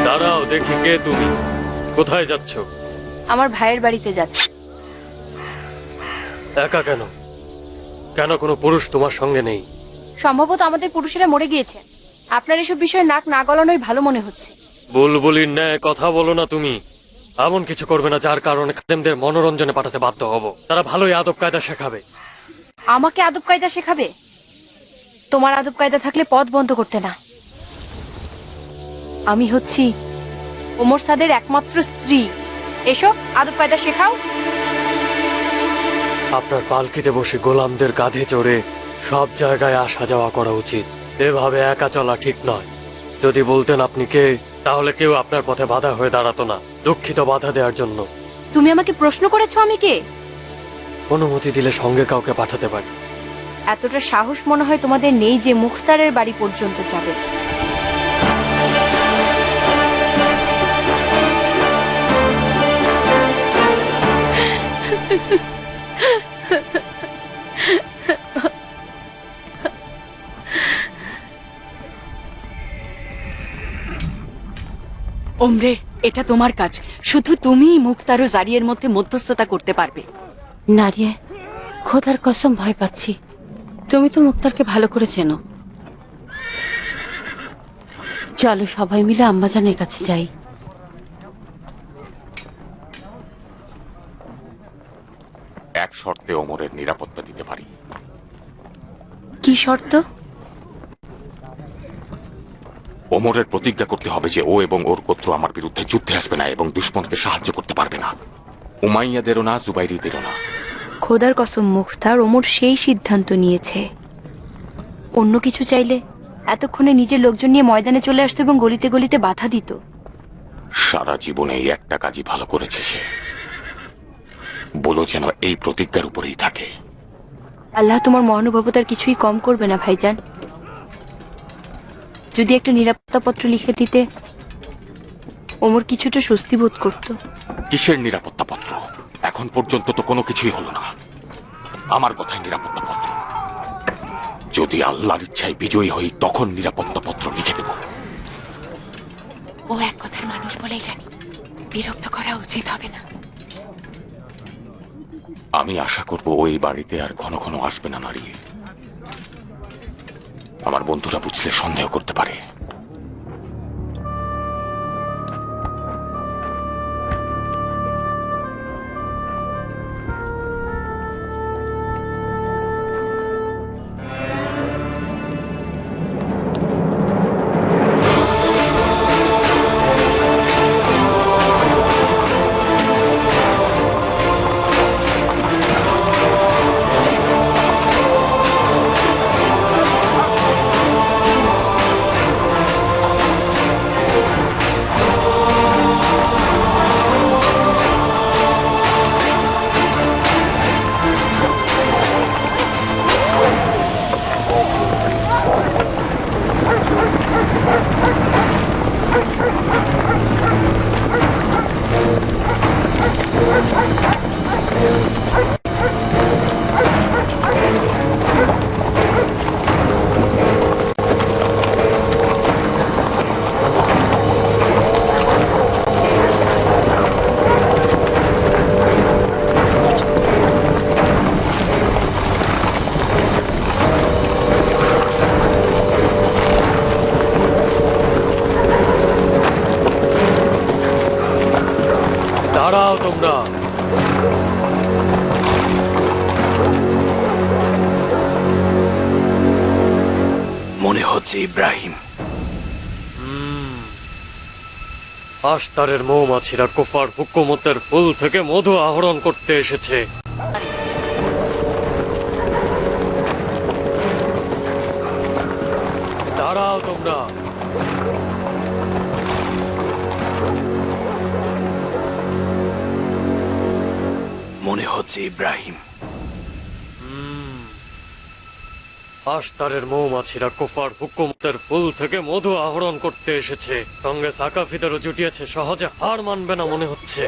Speaker 5: দাঁড়াও দেখি, কে তুমি? কোথায় যাচ্ছ?
Speaker 13: আমার ভাইয়ের বাড়িতে যাচ্ছি।
Speaker 5: একা কেন? কেন কোনো পুরুষ তোমার সঙ্গে নেই?
Speaker 13: সম্ভবত আমাদের পুরুষেরা মরে গিয়েছে। আপনার এসব বিষয়ে নাক না গলানোই ভালো মনে হচ্ছে।
Speaker 5: বুলবুলির ন্যায় কথা বলো না তুমি। এমন কিছু করবে না যার কারণে খাদেমদের মনোরঞ্জনে পাঠাতে বাধ্য হব। তারা ভালোই আদব কায়দা শেখাবে।
Speaker 13: আমাকে আদব কায়দা শেখাবে? তোমার আদব কায়দা থাকলে পথ বন্ধ করতে না। আমি হচ্ছি ওমর সাদের একমাত্র স্ত্রী। এসো, আদব কায়দা শেখাও।
Speaker 5: আপনার পালকিতে বসে গোলামদের কাঁধে চড়ে সব জায়গায় আসা যাওয়া করা উচিত। এভাবে একা চলা ঠিক নয়। যদি বলতেন আপনি কে, তাহলে কেউ আপনার পথে বাধা হয়ে দাঁড়াতো না। দুঃখিত বাধা দেওয়ার জন্য।
Speaker 13: তুমি আমাকে প্রশ্ন করেছো আমি কে?
Speaker 5: অনুমতি দিলে সঙ্গে কাউকে পাঠাতে পারি।
Speaker 13: এতটা সাহস মনে হয় তোমাদের নেই যে মুখতারের বাড়ি পর্যন্ত যাবে।
Speaker 10: ওমরে, এটা তোমার কাজ। শুধু তুমিই মুখতার ও জারিয়ের মধ্যে মধ্যস্থতা করতে পারবে।
Speaker 9: নারিয়ে, খোদার কসম ভয় পাচ্ছি। তুমি তো মুক্তারকে ভালো করে চেনো। চলো সবাই মিলে আম্মাজানের কাছে যাই।
Speaker 1: এক শর্তে ওমরের নিরাপত্তা দিতে পারি।
Speaker 13: কি শর্ত?
Speaker 1: ওমরের প্রতিজ্ঞা করতে হবে যে ও এবং ওর গোত্র আমার বিরুদ্ধে যুদ্ধে আসবে না এবং দুশমনকে সাহায্য করতে পারবে না। উমাইয়াদেরও না, জুবাইরিদেরও না।
Speaker 13: খোদার কসম মুখতার, ওমর সেই সিদ্ধান্ত নিয়েছে। অন্য কিছু চাইলে এতক্ষণে নিজের লোকজন নিয়ে ময়দানে চলে আসতো এবং গলিতে গলিতে বাধা দিত।
Speaker 1: সারা জীবনে এই একটা কাজই ভালো করেছে সে। বলো যেন এই প্রতিজ্ঞার উপরেই থাকে।
Speaker 13: আল্লাহ তোমার মহানুভবতার কিছুই কম করবে না ভাইজান। যদি একটা নিরাপত্তা পত্র লিখে দিতে, ওমর কিছুটা স্বস্তি বোধ করত।
Speaker 1: কিসের নিরাপত্তা পত্র? এখন পর্যন্ত তো কোনো কিছুই হলো না। আমার কথাই নিরাপত্তা পত্র। যদি আল্লাহর ইচ্ছায় বিজয়ী হই, তখন নিরাপত্তা পত্র লিখে দেব।
Speaker 10: ও এক কথার মানুষ বলেই জানি, বিরক্ত করা উচিত হবে না।
Speaker 1: আমি আশা করব ওই বাড়িতে আর ঘন ঘন আসবে না নারী। আমার বন্ধুরা বুঝলে সন্দেহ করতে পারে।
Speaker 5: দাঁড়াও তোমরা।
Speaker 2: মনে হচ্ছে ইব্রাহিম।
Speaker 5: আশতারের মৌমাছিরা কুফার হুকুমতের ফুল থেকে মধু আহরণ করতে এসেছে। দাঁড়াও তোমরা।
Speaker 2: মনে হচ্ছে ইব্রাহিম।
Speaker 5: আশতারের মৌমাছিরা কুফার হুকুমতের ফুল থেকে মধু আহরণ করতে এসেছে। সঙ্গে সাকাফিদেরও জুটিয়েছে, সহজে হার মানবে না মনে হচ্ছে।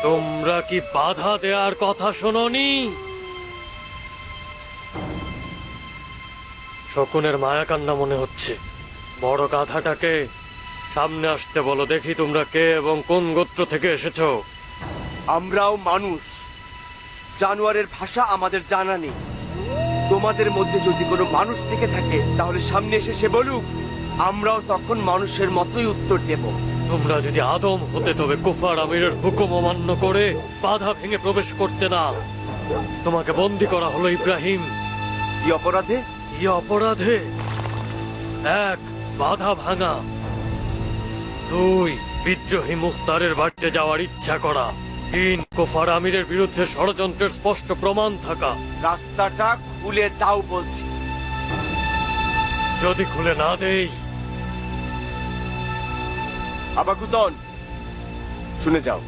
Speaker 5: তোমরা কি বাধা দেওয়ার কথা শোনোনি? শকুনের মায়াকান্না মনে হচ্ছে। বড় গাধাটাকে সামনে আসতে বলো, দেখি তোমরা কে এবং কোন গোত্র থেকে এসেছো।
Speaker 3: আমরাও মানুষ, জানোয়ারের ভাষা আমাদের জানা নেই। তোমাদের মধ্যে যদি কোনো মানুষ থেকে থাকে তাহলে সামনে এসে সে বলুক, আমরাও তখন মানুষের মতোই উত্তর দেব।
Speaker 5: তোমরা যদি আদম হতে তবে কুফার আমিরের হুকুম অমান্য করে বাধা ভেঙে প্রবেশ করতে না। তোমাকে বন্দী করা হলো ইব্রাহিম।
Speaker 3: কি অপরাধে?
Speaker 5: কি অপরাধে? 1, বাধা ভাঙা। 2, বিদ্রোহী মুখতারের বাড়িতে যাওয়ার ইচ্ছা করা। 3, কুফার আমিরের বিরুদ্ধে ষড়যন্ত্রের স্পষ্ট প্রমাণ থাকা।
Speaker 3: রাস্তাটা খুলে দাও বলছি।
Speaker 5: যদি খুলে না দেই?
Speaker 3: আবাকুতন, শুনে যাও।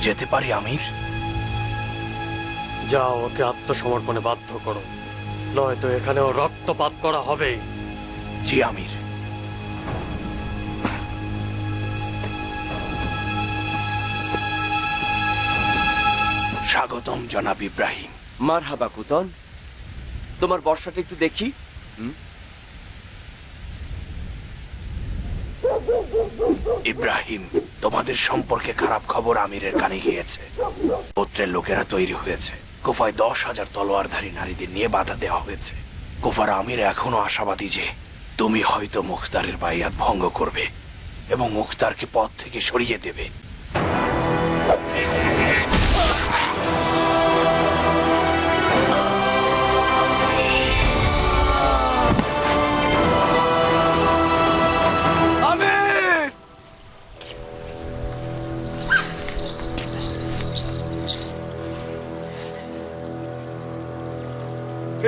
Speaker 2: যেতে পারি আমির?
Speaker 5: যাও, ওকে আত্মসমর্পণে বাধ্য করো, নয়তো এখানেও রক্তপাত করা হবে।
Speaker 2: জি আমির। স্বাগতম জনাব ইব্রাহিম।
Speaker 3: মারহাবা কুতন, তোমার বর্ষাটা একটু দেখি।
Speaker 2: ইব্রাহিম, তোমাদের সম্পর্কে খারাপ খবর আমিরের কানে গিয়েছে। গোত্রের লোকেরা তৈরি হয়েছে। কুফায় 10,000 তলোয়ারধারী নারীদের নিয়ে বাধা দেওয়া হয়েছে। কুফার আমির এখনো আশাবাদী যে তুমি হয়তো মুখতারের বাইয়াত ভঙ্গ করবে এবং মুখতারকে পথ থেকে সরিয়ে দেবে।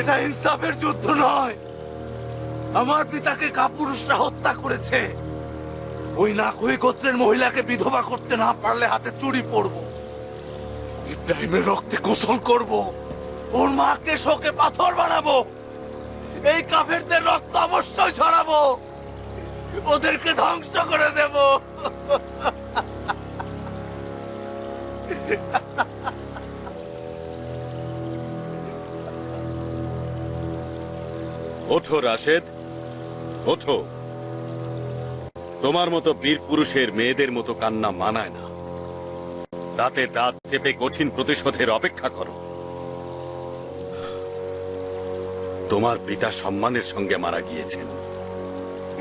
Speaker 2: এটা ইনসাফের যুদ্ধ নয়। আমার পিতাকে কাপুরুষরা হত্যা করেছে। ওই নাকুই গোত্রের মহিলাকে বিধবা করতে না পারলে হাতে চুরি পড়ব। ইব্রাহিমের রক্তে গোসল করব। ওর মাকে শোকে পাথর বানাবো। এই কাফেরদের রক্ত অবশ্যই ছড়াবো। ওদেরকে ধ্বংস করে দেব।
Speaker 6: ওঠো রাশেদ, ওঠো। তোমার মতো বীর পুরুষের মেয়েদের মতো কান্না মানায় না। দাঁতে দাঁত চেপে কঠিন প্রতিশোধের অপেক্ষা করো। তোমার পিতা সম্মানের সঙ্গে মারা গিয়েছেন।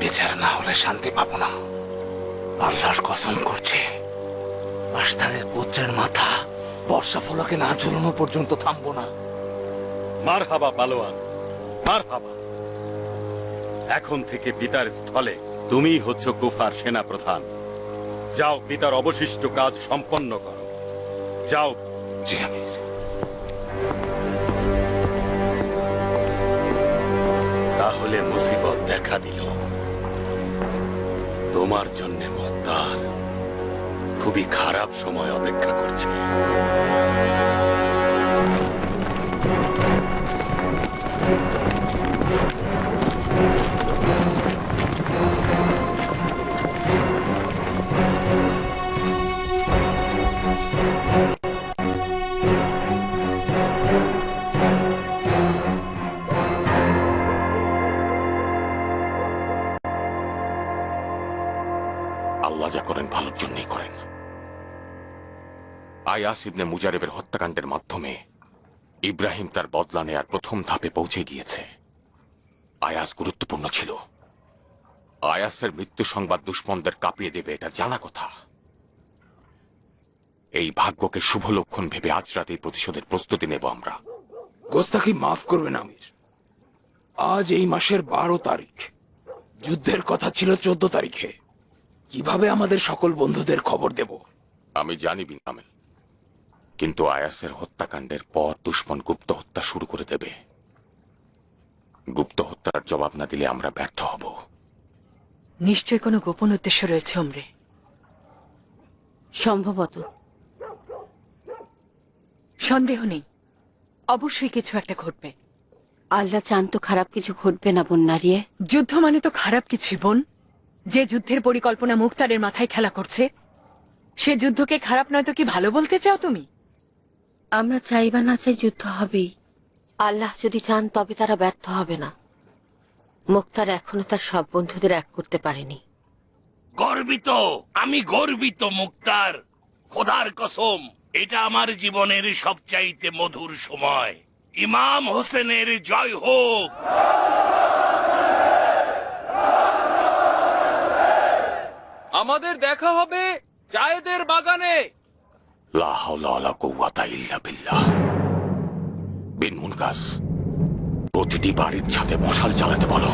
Speaker 2: বিচার না হলে শান্তি পাবো না। আল্লাহর কসম করছে, আস্তানের পুত্রের মাথা বর্ষা ফলকে না ঝুলানো পর্যন্ত থামবো না।
Speaker 6: মারহাবা পালোয়ান, মারহাবা। এখন থেকে পিতার স্থলে তুমিই হচ্ছ কুফার সেনা প্রধান। যাও, পিতার অবশিষ্ট কাজ সম্পন্ন করো। যাও।
Speaker 2: জি আমির।
Speaker 6: তাহলে মুসিবত দেখা দিল। তোমার জন্য মুখতার খুবই খারাপ সময় অপেক্ষা করছে।
Speaker 1: আল্লাহ যা করেন ভালোর জন্যই করেন। আয়াস ইবনে মুজারেবের হত্যাকাণ্ডের মাধ্যমে ইব্রাহিম তার বদলা নেয়ার প্রথম ধাপে পৌঁছে গিয়েছে। আয়াস গুরুত্বপূর্ণ ছিল, আয়াসের মৃত্যু সংবাদ দুশ্মনদের কাঁপিয়ে দেবে, এটা জানা কথা। এই ভাগ্যকে শুভ লক্ষণ ভেবে আজ রাতে প্রতিশোধের প্রস্তুতি নেব আমরা।
Speaker 15: গোস্তাকি মাফ করবেন আমির, আজ এই মাসের 12 তারিখ, যুদ্ধের কথা ছিল 14 তারিখে। কিভাবে আমাদের সকল বন্ধুদের খবর দেব?
Speaker 1: আমি জানি বিন কামেল, কিন্তু আয়াসের হত্যাকাণ্ডের পর দুশ্মন গুপ্ত হত্যা শুরু করে দেবে। গুপ্ত হত্যার জবাব না দিলে আমরা ব্যর্থ হব।
Speaker 10: নিশ্চয় কোনো গোপন উদ্দেশ্য রয়েছে ওমরে।
Speaker 9: সম্ভবত।
Speaker 10: সন্দেহ নেই, অবশ্যই কিছু একটা ঘটবে।
Speaker 9: আল্লাহ চান তো খারাপ কিছু ঘটবে না বোন নারিয়ে।
Speaker 10: যুদ্ধ মানে তো খারাপ কিছুই বোন। যে যুদ্ধের পরিকল্পনা মুখতারের মাথায় খেলা করছে, সে যুদ্ধকে খারাপ নয় তো কি ভালো বলতে চাও তুমি?
Speaker 9: আমরা চাই বা না চাই যুদ্ধ হবেই। আল্লাহ যদি চান তবে তারা ব্যর্থ হবে না। মুখতার এখনো তার সব বন্ধুদের এক করতে পারেনি।
Speaker 2: গর্বিত, আমি গর্বিত মুক্তার। খোদার কসম, এটা আমার জীবনের সবচাইতে মধুর সময়। ইমাম হোসেনের জয় হোক।
Speaker 15: আমাদের দেখা হবে জায়েদের বাগানে।
Speaker 1: লা হাওলা ওয়ালা কুওয়াতা ইল্লা বিল্লাহ। বিন মুনকাস, প্রতিটি বাড়ির ছাদে মশাল জ্বালাতে বলো।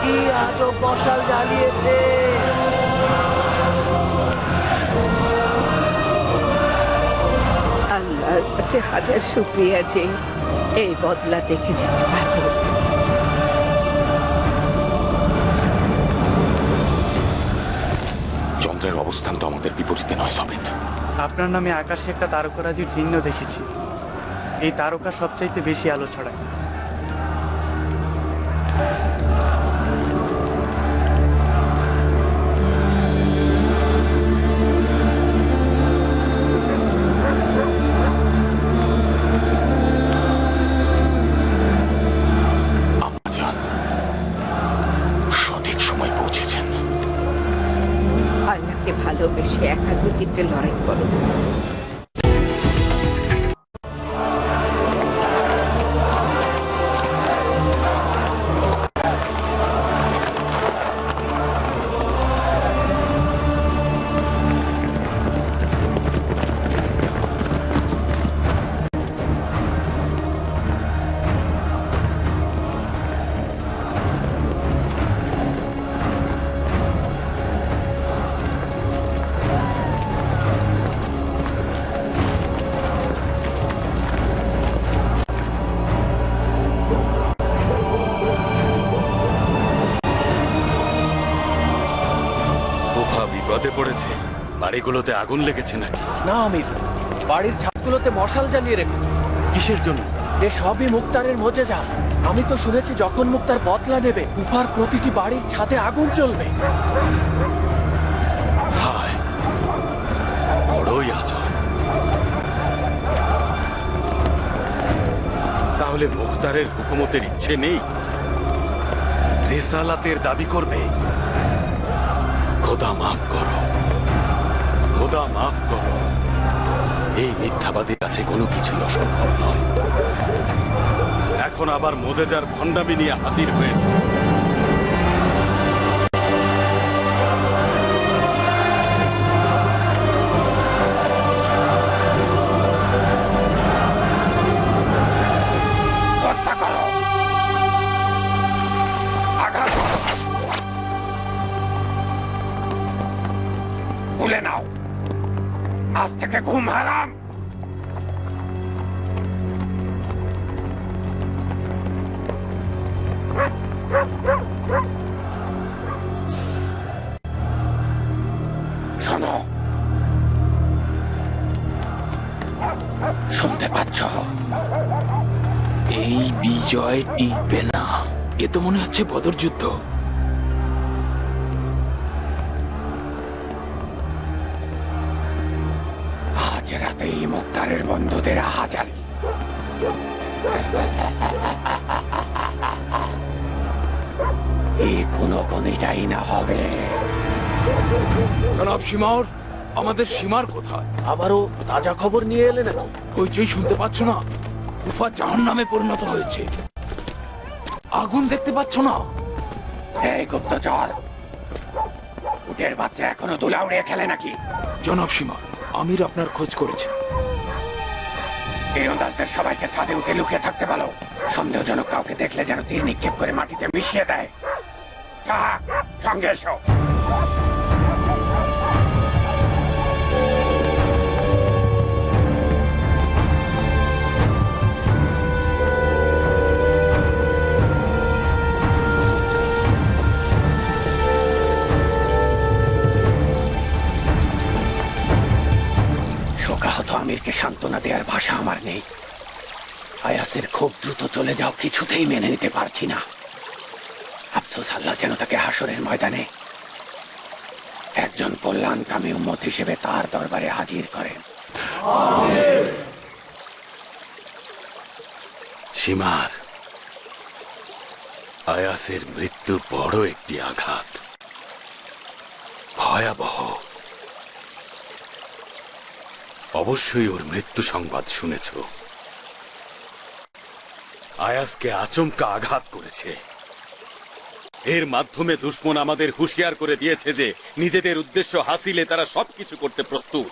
Speaker 11: কি আজব মশাল জ্বালিয়েছে!
Speaker 9: আল্লাহর কাছে হাজার শুকরিয়া যে এই বদলা দেখে যেতে পারবো।
Speaker 1: চন্দ্রের অবস্থান তো আমাদের বিপরীতে নয় সবিত।
Speaker 16: আপনার নামে আকাশে একটা তারকারাজির চিহ্ন দেখেছি। এই তারকা সবচাইতে বেশি আলো ছড়ায়।
Speaker 1: সঠিক সময় পৌঁছেছেন।
Speaker 9: আল্লাহকে ভালোবেসে একাগ্র চিত্তে লড়াই করো।
Speaker 6: বিপদে পড়েছে। বাড়িগুলোতে আগুন লেগেছে নাকি?
Speaker 17: না আমির, বাড়ির ছাদগুলোতে মশাল জ্বালিয়ে রেখেছে।
Speaker 6: কিসের জন্য?
Speaker 17: এ সবই মুক্তারের মোজেজা। আমি তো শুনেছি যখন মুক্তার বদলা নেবে, উপার প্রতিটি বাড়ির ছাদে আগুন জ্বলবে।
Speaker 6: হায়, বড়ই আজব। তাহলে মুখতারের হুকুমতের ইচ্ছে নেই, রেসালাতের দাবি করবে। খোদা মাফ করো, খোদা মাফ করো। এই মিথ্যাবাদীর কাছে কোনো কিছুই অসম্ভব নয়। এখন আবার মোজেজার ভণ্ডামি নিয়ে হাজির হয়েছে।
Speaker 14: হত্যা করো, আঘাত করো, ভুলে নাও আজ থেকে ঘুম হারাম। শোনো, শুনতে পাচ্ছ?
Speaker 15: এই বিজয় টিকবে না। এ তো মনে হচ্ছে বদর যুদ্ধ।
Speaker 14: তাতেই মুক্তারের বন্ধুদের হাজার। এই কোনো কোনটাই না হবে।
Speaker 15: জনাব সীমার, আমাদের সীমার কোথায়?
Speaker 17: আবারও তাজা খবর নিয়ে এলে নাকি?
Speaker 15: হইচই শুনতে পাচ্ছ না? কুফা জাহান্নামে পরিণত হয়েছে। আগুন দেখতে পাচ্ছ না?
Speaker 14: এই গুপ্তচর, উটের বাচ্চা এখনো দুলা উড়িয়ে খেলে নাকি?
Speaker 15: জনাব সীমার, আমির আপনার খোঁজ করেছে।
Speaker 14: তীরন্দাজদের সবাইকে ছাদে উঠে লুকিয়ে থাকতে বলো। সন্দেহজনক কাউকে দেখলে যেন তীর নিক্ষেপ করে মাটিতে মিশিয়ে দেয়। যা, সঙ্গে এসো। শোকাহত আমিরকে সান্ত্বনা দেওয়ার ভাষা আমার নেই। আয়াসের খুব দ্রুত চলে যাও কিছুতেই মেনে নিতে পারছি না। আফসোস, আল্লাহ যেন তাকে হাসরের ময়দানে একজন কল্যাণকামী উম্মত হিসেবে তার দরবারে হাজির করেন।
Speaker 18: সীমার, আয়াসের মৃত্যু বড় একটি আঘাত, ভয়াবহ। অবশ্যই ওর মৃত্যু সংবাদ শুনেছ। আয়াসকে আচমকা আঘাত করেছে।
Speaker 6: এর মাধ্যমে দুশমন আমাদের হুঁশিয়ার করে দিয়েছে যে নিজেদের উদ্দেশ্য হাসিলে তারা সবকিছু করতে প্রস্তুত।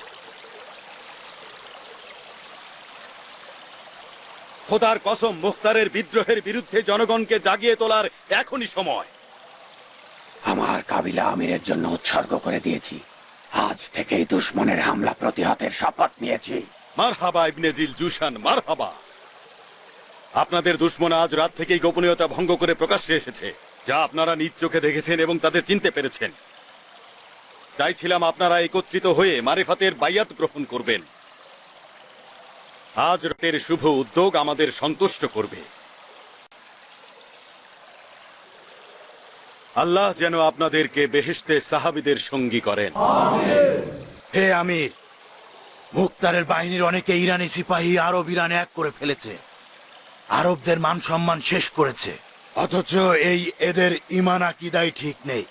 Speaker 6: খোদার কসম, মুখতারের বিদ্রোহের বিরুদ্ধে জনগণকে জাগিয়ে তোলার এখনই সময়।
Speaker 14: আমার কাবিলা আমিরের জন্য উৎসর্গ করে দিয়েছি। আজ থেকেই দুশমনের হামলা প্রতিহতের শপথ নিয়েছি।
Speaker 6: মারহাবা ইবনে জিল জুশান, মারহাবা। আপনাদের দুশমন আজ রাত থেকেই গোপনীয়তা ভঙ্গ করে প্রকাশ্যে এসেছে, যা আপনারা নিজ চোখে দেখেছেন এবং তাদের চিনতে পেরেছেন। চাইছিলাম আপনারা একত্রিত হয়ে মারিফাতের বাইয়াত গ্রহণ করবেন। আজ রাতের শুভ উদ্যোগ আমাদের সন্তুষ্ট করবে। আল্লাহ যেন আপনাদেরকে বেহেশতে সাহাবীদের সঙ্গী করেন।
Speaker 2: হে আমির, মুক্তারের বাহিনীর অনেকে ইরানি সিপাহী আরব ইরানে এক করে ফেলেছে, আরবদের মান সম্মান শেষ করেছে। অথচ এদের ইমান আকিদাই ঠিক নেই।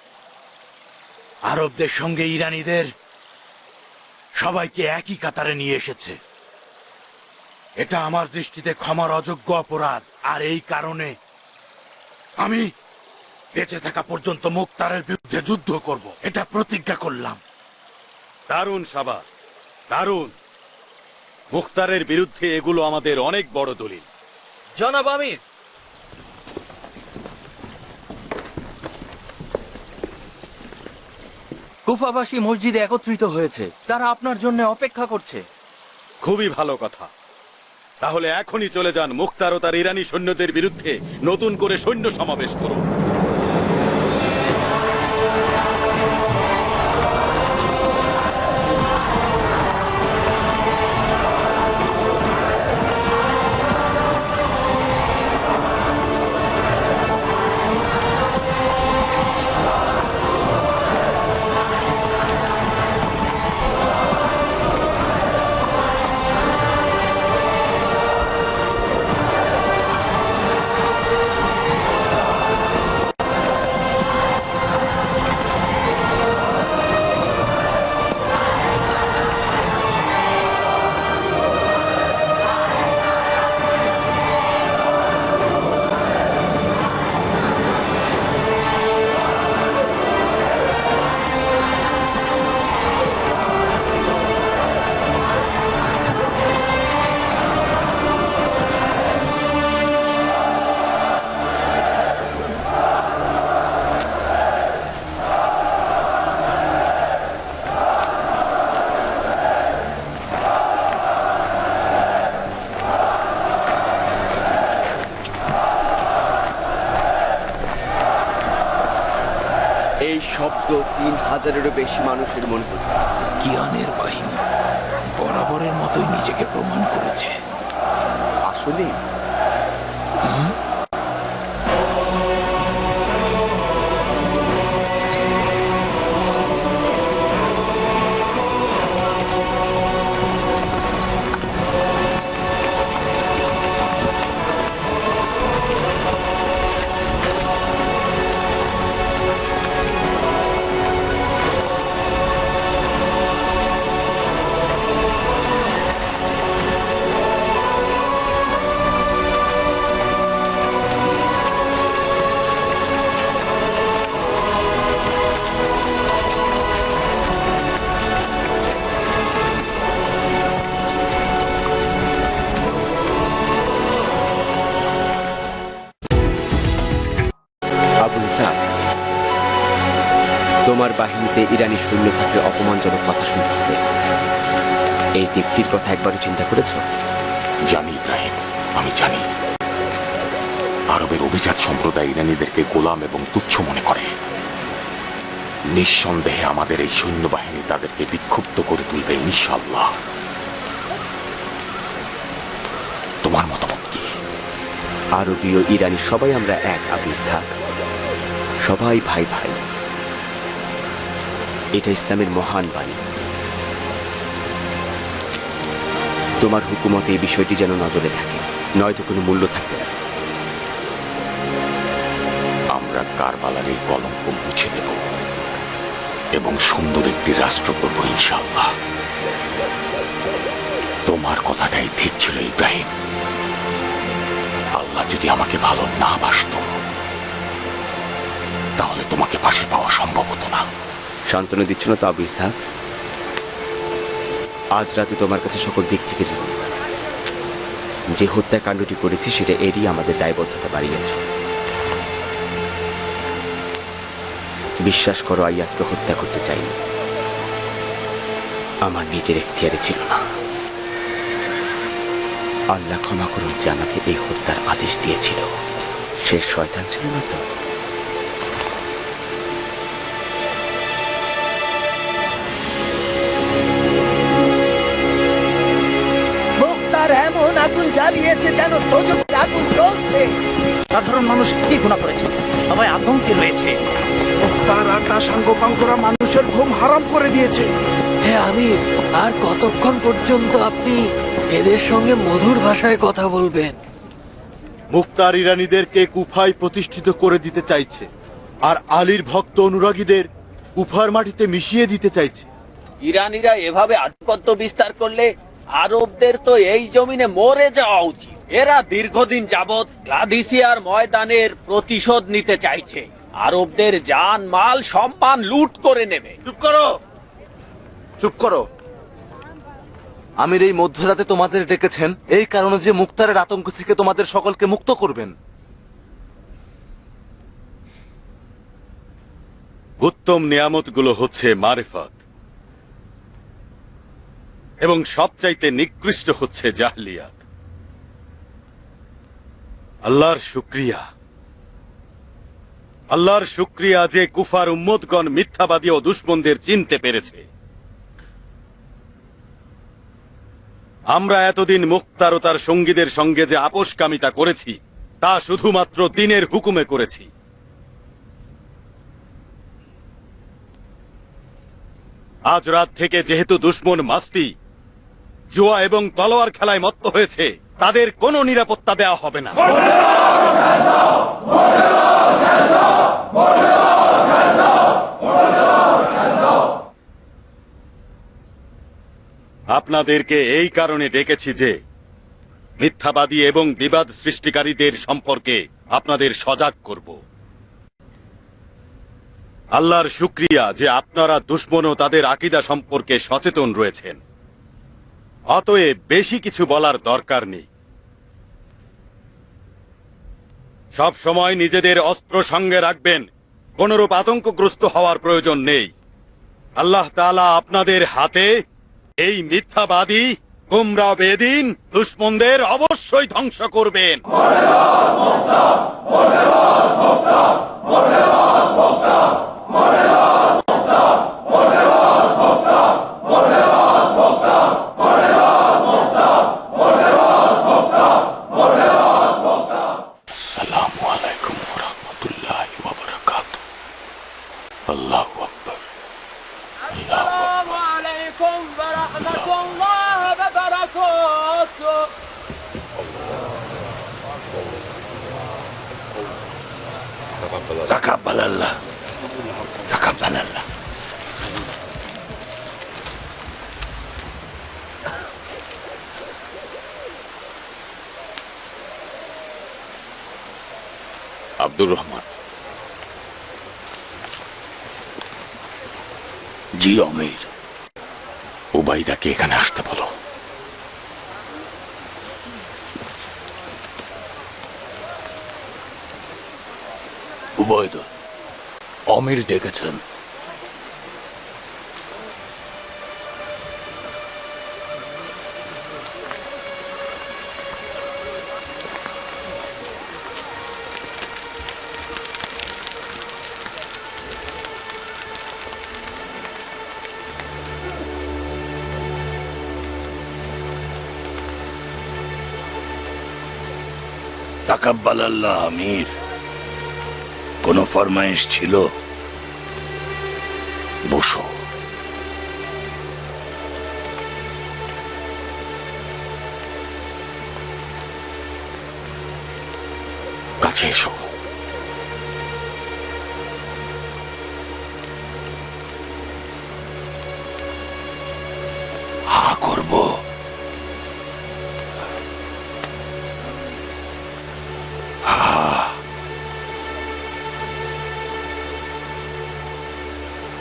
Speaker 2: আরবদের সঙ্গে ইরানিদের সবাইকে একই কাতারে নিয়ে এসেছে। এটা আমার দৃষ্টিতে ক্ষমার অযোগ্য অপরাধ। আর এই কারণে আমি বেঁচে থাকা পর্যন্ত মুক্তারের বিরুদ্ধে যুদ্ধ করব, এটা প্রতিজ্ঞা করলাম।
Speaker 6: দারুণ শাবাশ, দারুণ। মুখতারের বিরুদ্ধে এগুলো আমাদের অনেক বড় দলিল।
Speaker 17: জনাব আমির, কুফাবাসী মসজিদে একত্রিত হয়েছে, তারা আপনার জন্য অপেক্ষা করছে।
Speaker 6: খুবই ভালো কথা। তাহলে এখনই চলে যান, মুখতার ও তার ইরানি সৈন্যদের বিরুদ্ধে নতুন করে সৈন্য সমাবেশ করুন।
Speaker 3: এই শব্দ 3000-এরও বেশি মানুষের মনে হচ্ছে।
Speaker 15: কিয়ানের বাহিনী বরাবরের মতোই নিজেকে প্রমাণ করেছে।
Speaker 3: আসলে
Speaker 4: ইরানি সৈন্য থাকলে অপমানজনক কথা শুনতে হবে। এই দিকটির কথা একবারও চিন্তা করেছো?
Speaker 1: জানি ইব্রাহিম, আমি জানি। আরবের অভিজাত সম্প্রদায় ইরানিদেরকে গোলাম এবং তুচ্ছ মনে করে। নিঃসন্দেহে আমাদের এই সৈন্যবাহিনী তাদেরকে বিক্ষুব্ধ করে তুলবে ইনশাআল্লাহ। তোমার মতামত কি?
Speaker 4: আরবীয় ইরানি সবাই আমরা এক আবু ইসহাক, সবাই ভাই ভাই। এটা ইসলামের মহান বাণী। তোমার হুকুমতে এই বিষয়টি যেন নজরে থাকে, নয়তো কোনো মূল্য থাকবে না।
Speaker 1: আমরা কারবালার এই কলঙ্ক মুছে দেব এবং সুন্দর একটি রাষ্ট্র করব ইনশাআল্লাহ। তোমার কথাটাই ঠিক ছিল ইব্রাহিম। আল্লাহ যদি আমাকে ভালো না বাসত তাহলে তোমাকে পাশে পাওয়া সম্ভব হতো না।
Speaker 4: সান্ত্বনা দিচ্ছ না তো আবু ইসহাক? আজ রাতে তোমার কাছে সকল দিক থেকে যে হত্যাকাণ্ডটি করেছি সেটা এড়িয়ে আমাদের দায়বদ্ধতা বাড়িয়েছ। বিশ্বাস করো, আইয়াসকে হত্যা করতে চাইনি। আমার নিজের এখতিয়ারে ছিল না। আল্লাহ ক্ষমা করুন যে আমাকে এই হত্যার আদেশ দিয়েছিল। সে শয়তান ছিল না তো?
Speaker 11: মুক্তার এমন আগুন জ্বালিয়েছে যেন দোজখের আগুন জ্বলছে। সাধারণ মানুষ কি গুনাহ করেছে? সবাই আতঙ্কে রয়েছে।
Speaker 2: মুক্তার আর তার সাঙ্গপাঙ্গরা মানুষের ঘুম হারাম করে দিয়েছে।
Speaker 5: হে আমির, আর কতক্ষণ পর্যন্ত আপনি এদের সঙ্গে মধুর ভাষায় কথা বলবেন?
Speaker 6: মুক্তার ইরানিদেরকে কুফায় প্রতিষ্ঠিত করে দিতে চাইছে, আর আলীর ভক্ত অনুরাগীদের কুফার মাটিতে মিশিয়ে দিতে চাইছে।
Speaker 14: ইরানিরা এভাবে আধিপত্য বিস্তার করলে আরবদের তো এই জমিনে মরে যাওয়া উচিত। এরা দীর্ঘদিন যাবৎ লাদিসিয়ার ময়দানের প্রতিশোধ নিতে চাইছে। আরবদের জান মাল সম্মান লুট করে নেবে।
Speaker 3: চুপ করো, চুপ করো। আমির এই মধ্যরাতে তোমাদের ডেকেছেন এই কারণে যে মুক্তারের আতঙ্ক থেকে তোমাদের সকলকে মুক্ত করবেন।
Speaker 6: উত্তম নিয়ামতগুলো হচ্ছে মারিফত, এবং সবচাইতে নিকৃষ্ট হচ্ছে জাহলিয়াত। আল্লাহর শুকরিয়া, আল্লাহর শুকরিয়া যে কুফার উম্মতগণ মিথ্যাবাদী ও দুশমনদের চিনতে পেরেছে। আমরা এতদিন মুক্তার ও তার সঙ্গীদের সঙ্গে যে আপোষকামিতা করেছি তা শুধুমাত্র দ্বীনের হুকুমে করেছি। আজ রাত থেকে যেহেতু দুশমন মাস্তি, জুয়া এবং তলোয়ার খেলায় মত্ত হয়েছে, তাদের কোনো নিরাপত্তা দেওয়া হবে না। আপনাদেরকে এই কারণে ডেকেছি যে মিথ্যাবাদী এবং বিবাদ সৃষ্টিকারীদের সম্পর্কে আপনাদের সজাগ করব। আল্লাহর শুকরিয়া যে আপনারা দুশমন ও তাদের আকীদা সম্পর্কে সচেতন রয়েছেন। অতএব বেশি কিছু বলার দরকার নেই। সব সময় নিজেদের অস্ত্র সঙ্গে রাখবেন, কোনরূপ আতঙ্কগ্রস্ত হওয়ার প্রয়োজন নেই। আল্লাহ তাআলা আপনাদের হাতে এই মিথ্যাবাদী গোমরা বেদিন দুশমনদের অবশ্যই ধ্বংস করবেন।
Speaker 1: আসসালামু আলাইকুম ওয়া রাহমাতুল্লাহি ওয়া বারাকাতুহু। আল্লাহু আকবার।
Speaker 19: আসসালামু আলাইকুম ওয়া রাহমাতুল্লাহি ওয়া বারাকাতুহু।
Speaker 2: তাকাব্বালাল্লাহ, তাকাব্বালাল্লাহ।
Speaker 1: আব্দুর রহমান।
Speaker 2: জি আমির।
Speaker 1: উবাইদাকে এখানে আসতে বলো।
Speaker 2: উবাইদা, আমির ডেকেছেন। তাকাব্বালাল্লাহ আমির, কোনো ফরমাইশ ছিল?
Speaker 1: বসো। কাছে এসো।
Speaker 2: হা করব।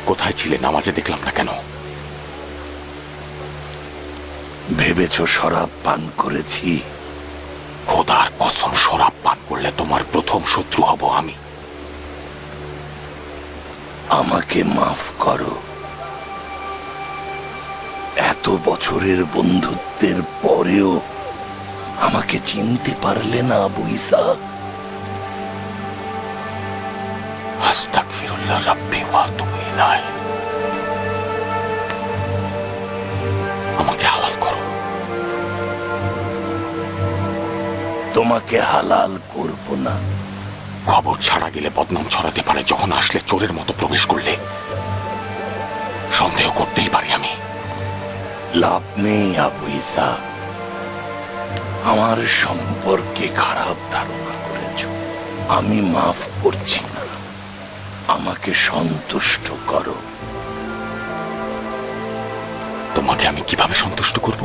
Speaker 1: কোথায় ছিলে? নামাজে দেখলাম না কেন?
Speaker 2: ভেবেছ শরাব পান করেছি?
Speaker 1: খোদার কসম, শরাব পান করলে তোমার প্রথম শত্রু হব আমি।
Speaker 2: আমাকে মাফ করো। এত বছরের বন্ধুত্বের পরেও আমাকে চিনতে পারলে না আবু ইসাক?
Speaker 1: আস্তাগফিরুল্লাহ রাব্বি ওয়া আতুবু ইলাইহি। আমাকে হালাল করো।
Speaker 2: তোমাকে হালাল করব না।
Speaker 1: খবর ছাড়া গেলে বদনাম ছড়াতে পারে। যখন আসলে চোরের মতো প্রবেশ করলে সন্দেহ করতেই পারি আমি।
Speaker 2: লাভ নেই আবু ইসাক, আমার সম্পর্কে খারাপ ধারণা করেছ। আমি মাফ করছি না, আমাকে সন্তুষ্ট করো।
Speaker 1: তোমাকে আমি কিভাবে সন্তুষ্ট করব?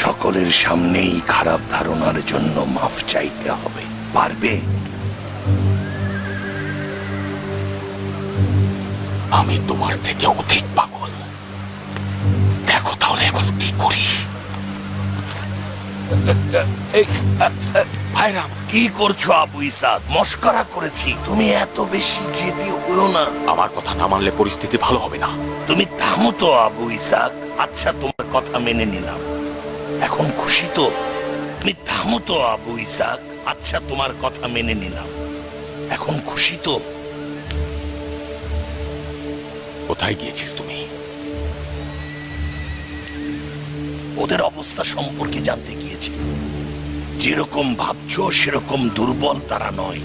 Speaker 2: সকলের সামনেই খারাপ ধারণার জন্য মাফ চাইতে হবে, পারবে?
Speaker 1: আমি তোমার থেকে অধিক পাগল। দেখো তাহলে এখন কি করি।
Speaker 2: ভাইরাম, কি করছো আবু ইসাক? মস্করা করেছি, তুমি এত বেশি জেদি হলো না।
Speaker 1: আমার কথা না মানলে পরিস্থিতি ভালো হবে না।
Speaker 2: তুমি থামো তো আবু ইসাক। আচ্ছা, তোমার কথা মেনে নিলাম, এখন খুশি তো? তুমি থামো তো আবু ইসাক। আচ্ছা, তোমার কথা মেনে নিলাম, এখন খুশি তো?
Speaker 1: কোথায় গিয়েছিলে তুমি?
Speaker 2: ওদের অবস্থা সম্পর্কে জানতে গিয়েছি। যেরকম ভাবছো সেরকম দুর্বল তারা নয়।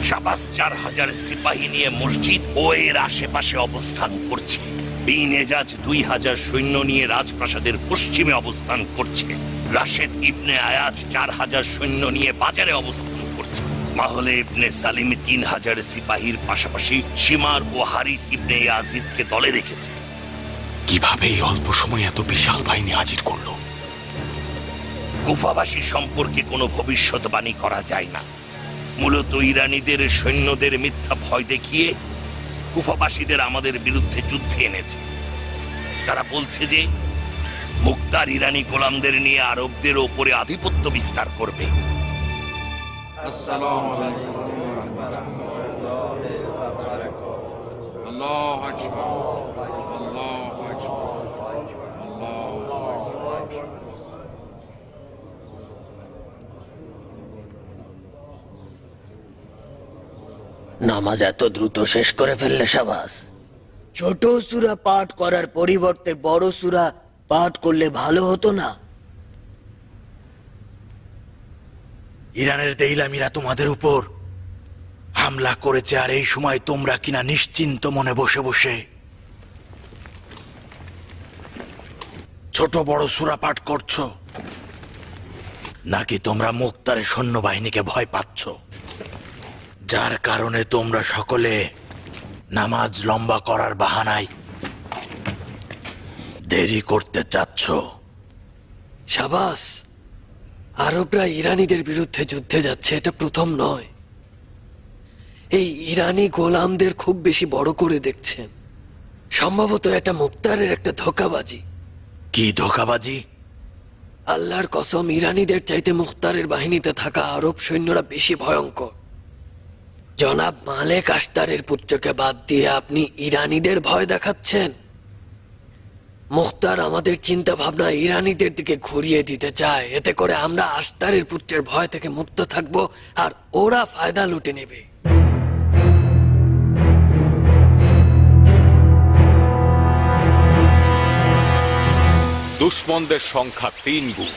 Speaker 2: শাবাস 4000 সিপাহী নিয়ে মসজিদ ও এর আশেপাশে অবস্থান করছে। বিন এজাজ 2000 সৈন্য নিয়ে রাজপ্রাসাদের পশ্চিমে অবস্থান করছে। রাশেদ ইবনে আয়াজ 4000 সৈন্য নিয়ে বাজারে অবস্থান করছে। মাহলে ইবনে সালিম 3000 সিপাহীর পাশাপাশি শিমার ও হারিস ইবনে ইয়াজিদকে দলে রেখেছে।
Speaker 1: কিভাবে এই অল্প সময়ে এত বিশাল বাহিনী হাজির করলো?
Speaker 2: কুফাবাসী সম্পর্কে কোনো ভবিষ্যৎবাণী করা যায় না। মূলত ইরানীদের সৈন্যদের মিথ্যা ভয় দেখিয়ে কুফাবাসীদের আমাদের বিরুদ্ধে যুদ্ধে এনেছে। তারা বলছে যে মুক্তার ইরানি গোলামদের নিয়ে আরবদের ওপরে আধিপত্য বিস্তার করবে।
Speaker 19: আসসালামু আলাইকুম ওয়া রাহমাতুল্লাহি ওয়া বারাকাতুহু। আল্লাহু আকবার, আল্লাহু আকবার, আল্লাহু আকবার।
Speaker 11: নামাজ এত দ্রুত শেষ করে ফেললে শাবাস।
Speaker 20: ছোট সূরা পাঠ করার পরিবর্তে বড় সূরা পাঠ করলে ভালো হতো না?
Speaker 2: ইরানের দেইলামিরা তোমাদের উপর হামলা করেছে, আর এই সময় তোমরা কিনা নিশ্চিন্ত মনে বসে বসে ছোট বড় সূরা পাঠ করছো? নাকি তোমরা মুক্তারের সৈন্যবাহিনীকে ভয় পাচ্ছ, যার কারণে তোমরা সকলে নামাজ লম্বা করার বাহানায় দেরি করতে চাচ্ছ?
Speaker 5: শাবাস, আরবরা ইরানিদের বিরুদ্ধে যুদ্ধে যাচ্ছে, এটা প্রথম নয়। এই ইরানি গোলামদের খুব বেশি বড় করে দেখছেন। সম্ভবত এটা মুক্তারের একটা ধোঁকাবাজি।
Speaker 2: কি ধোঁকাবাজি?
Speaker 5: আল্লাহর কসম, ইরানিদের চাইতে মুখতারের বাহিনীতে থাকা আরব সৈন্যরা বেশি ভয়ঙ্কর। জনাব মালেক আশতারের পুত্রকে বাদ দিয়ে আপনি ইরানিদের ভয় দেখাচ্ছেন। মুখতার আমাদের চিন্তা ভাবনা ইরানিদের দিকে ঘুরিয়ে দিতে চায়। এতে করে আমরা আশতারের পুত্রের ভয় থেকে মুক্ত থাকব, আর ওরা ফায়দা লুটে নেবে।
Speaker 1: দুশ্মনদের সংখ্যা 3 গুণ।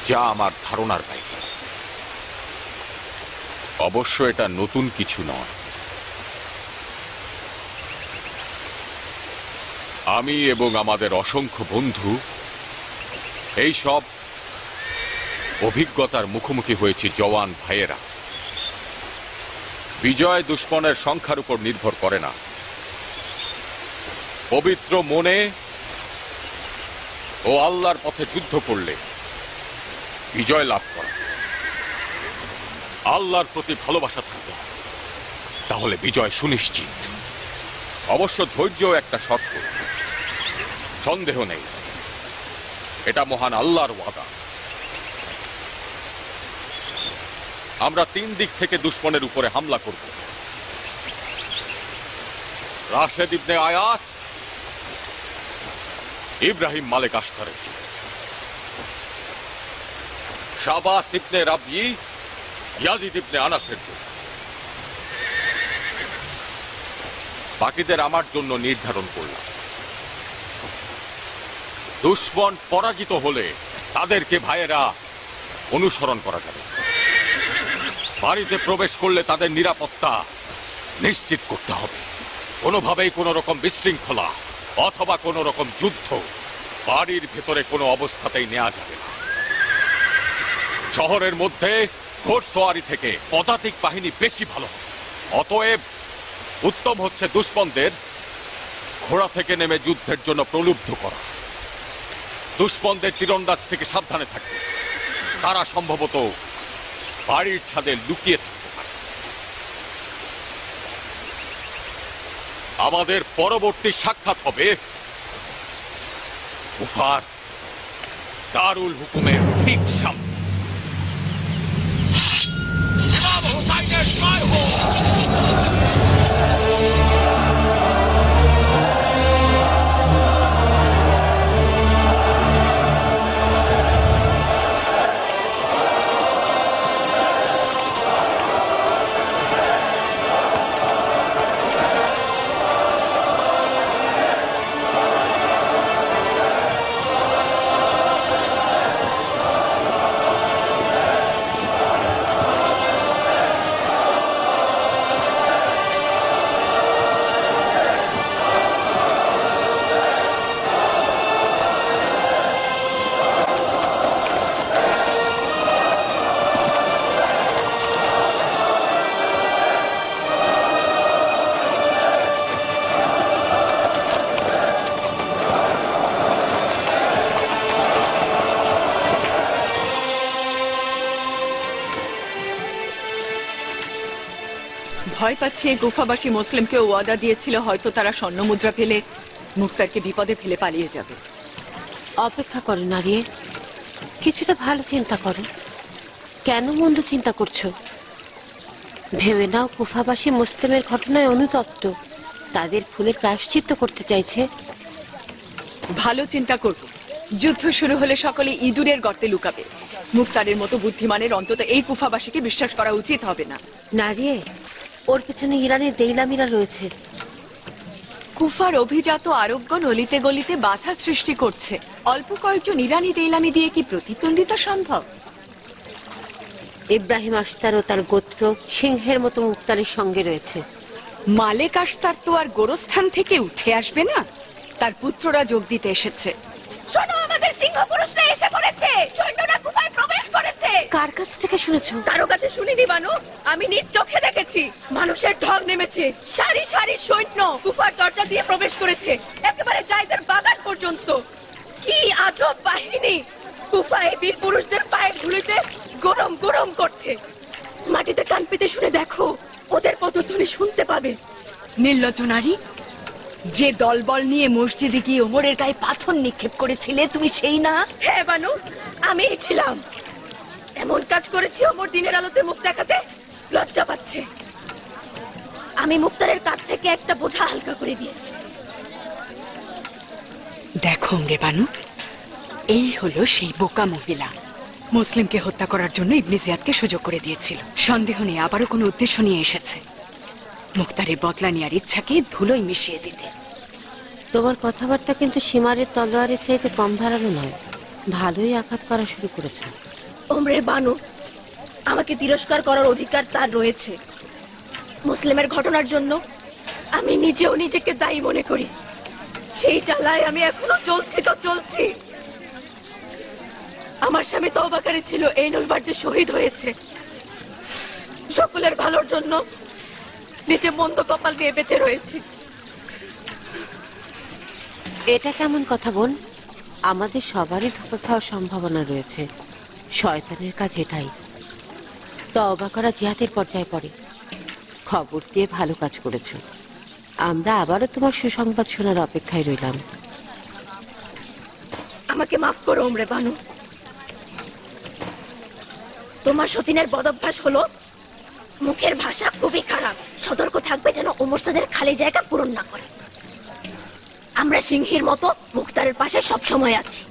Speaker 1: যা আমার ধারণার বাইরে। অবশ্য এটা নতুন কিছু নয়। আমি এবং আমাদের অসংখ্য বন্ধু এই সব অভিজ্ঞতার মুখোমুখি হয়েছি জওয়ান ভাইয়েরা। বিজয় দুশ্মনের সংখ্যার উপর নির্ভর করে না, পবিত্র মনে ও আল্লাহর পথে যুদ্ধ করলে বিজয় লাভ করা। আল্লাহর প্রতি ভালোবাসা থাকতে হবে, তাহলে বিজয় সুনিশ্চিত। অবশ্য ধৈর্য একটা শর্ত, সন্দেহ নেই, এটা মহান আল্লাহর ওয়াদা। আমরা 3 দিক থেকে দুশ্মনের উপরে হামলা করব। রাশেদ ইবনে আয়াস ইব্রাহিম মালিক আশকারের, শাবাস ইবনে রাবি ইয়াজিদ ইবনে আনাসের জন্য। বাকিদের আমার জন্য নির্ধারণ করলাম। দুশ্মন পরাজিত হলে তাদেরকে ভাইয়েরা অনুসরণ করা যাবে। বাড়িতে প্রবেশ করলে তাদের নিরাপত্তা নিশ্চিত করতে হবে। কোনোভাবেই কোনো রকম বিশৃঙ্খলা অথবা কোনো রকম যুদ্ধ বাড়ির ভেতরে কোনো অবস্থাতেই নেওয়া যাবে না। শহরের মধ্যে ঘোড়সওয়ারি থেকে পদাতিক বাহিনী বেশি ভালো। অতএব উত্তম হচ্ছে দুশ্মনদের ঘোড়া থেকে নেমে যুদ্ধের জন্য প্রলুব্ধ করা। দুশ্মনদের তীরন্দাজ থেকে সাবধানে থাকবে, তারা সম্ভবত বাড়ির ছাদে লুকিয়ে থাকতে পারে। আমাদের পরবর্তী সাক্ষাৎ হবে কুফার দারুল হুকুমের ঠিক সামনে। ইমাম হুসাইনের জয় হোক।
Speaker 10: ভয় পাচ্ছি এই গুফাবাসী মুসলিমকে ওয়াদা দিয়েছিল হয়তো তারা স্বর্ণ মুদ্রা পেলে মুক্তারকে বিপদে ফেলে পালিয়ে যাবে।
Speaker 9: অপেক্ষা করো নারিয়ে, কিছুটা ভালো চিন্তা করো। কেন মন্দ চিন্তা করছো? ভেবে নাও কুফাবাসী মুসলিমের ঘটনায় অনুতপ্ত, তাদের ফুলের প্রায়শ্চিত্ত করতে চাইছে।
Speaker 10: ভালো চিন্তা করব। যুদ্ধ শুরু হলে সকলে ইঁদুরের গর্তে লুকাবে। মুক্তারের মতো বুদ্ধিমানের অন্তত এই কুফাবাসীকে বিশ্বাস করা উচিত হবে না।
Speaker 9: নারিয়ে, ওর পেছনে ইরানের দেইলামিরা রয়েছে।
Speaker 10: কুফার অভিজাত আরবগণ অলিতে গলিতে বাধা সৃষ্টি করছে। অল্প কয়েকজন ইরানি দেইলামি দিয়ে কি প্রতিদ্বন্দ্বিতা সম্ভব?
Speaker 9: ইব্রাহিম আশতার ও তার গোত্র সিংহের মতো মুক্তারের সঙ্গে রয়েছে।
Speaker 10: মালেক আশতার তো আর গোরস্থান থেকে উঠে আসবে না, তার পুত্ররা যোগ দিতে এসেছে।
Speaker 21: শোনো, আমাদের সিংহ পুরুষরা এসে পড়েছে, সৈন্যরা কুফায় প্রবেশ করেছে।
Speaker 9: কার কাছ থেকে শুনেছো?
Speaker 21: কারো কাছে শুনিনি বানু, আমি নিজ চোখে দেখেছি। মানুষের ঢল নেমেছে, সারি সারি সৈন্য কুফার দরজা দিয়ে প্রবেশ করেছে, একেবারে জায়দের বাগান পর্যন্ত। কি আজব বাহিনী! কুফায় বীর পুরুষদের পায়ের ধুলিতে গরম গরম করছে। মাটিতে কান পেতে শুনে দেখো, ওদের পদধ্বনি শুনতে পাবে।
Speaker 10: নির্লজ্জ নারী, যে দলবল নিয়ে মসজিদে গিয়ে ওমরের গায়ে পাথর নিক্ষেপ করেছিলে, তুমি সেই না?
Speaker 21: হ্যাঁ বানু, আমিই ছিলাম। এমন কাজ করেছি ওমর দিনের আলোতে মুখ দেখাতে লজ্জা পাচ্ছে। আমি মুক্তারের কাছ থেকে একটা বোঝা হালকা করে দিয়েছি।
Speaker 10: দেখো রে বানু, এই হলো সেই বোকা মহিলা। মুসলিমকে হত্যা করার জন্য ইবনে জিয়াদকে সুযোগ করে দিয়েছিল। সন্দেহ নেই আবারও কোনো উদ্দেশ্য নিয়ে এসেছে, মুক্তারের বদলা নেওয়ার ইচ্ছাকে ধুলোয় মিশিয়ে দিতে।
Speaker 9: তোমার কথাবার্তা কিন্তু সীমারের তলোয়ারের চাইতে কম ধারালো নয়। ভালোই আঘাত করা শুরু করেছো।
Speaker 21: ওমরে বানু, আমাকে তিরস্কার করার অধিকার তার রয়েছে। মুসলিমের ঘটনার জন্য আমি নিজেও নিজেকে দায়ী মনে করি। সেই জ্বালায় আমি এখনো চলছি। আমার স্বামী তওবাকারী ছিল, এই নলবার্দে শহীদ হয়েছে। সকলের ভালোর জন্য নিজে মন্দ কপাল নিয়ে বেঁচে রয়েছি।
Speaker 9: এটা কেমন কথা বোন? আমাদের সবারই ধোঁকা খাওয়ার সম্ভাবনা রয়েছে। শয়তানের কাজ এটাই। তওবা করা জিহাদের পর্যায়ে পড়ে। খবর দিয়ে ভালো কাজ করেছো। আমরা আবারও তোমার সুসংবাদ শোনার অপেক্ষায় রইলাম।
Speaker 21: আমাকে মাফ করো ওমরে বানু। তোমার সতীনের বদভ্যাস হলো মুখের ভাষা খুবই খারাপ। সতর্ক থাকবে যেন ওমরসাদের খালি জায়গা পূরণ না করে। আমরা সিংহীর মতো মুখতারের পাশে সব সময় আছি।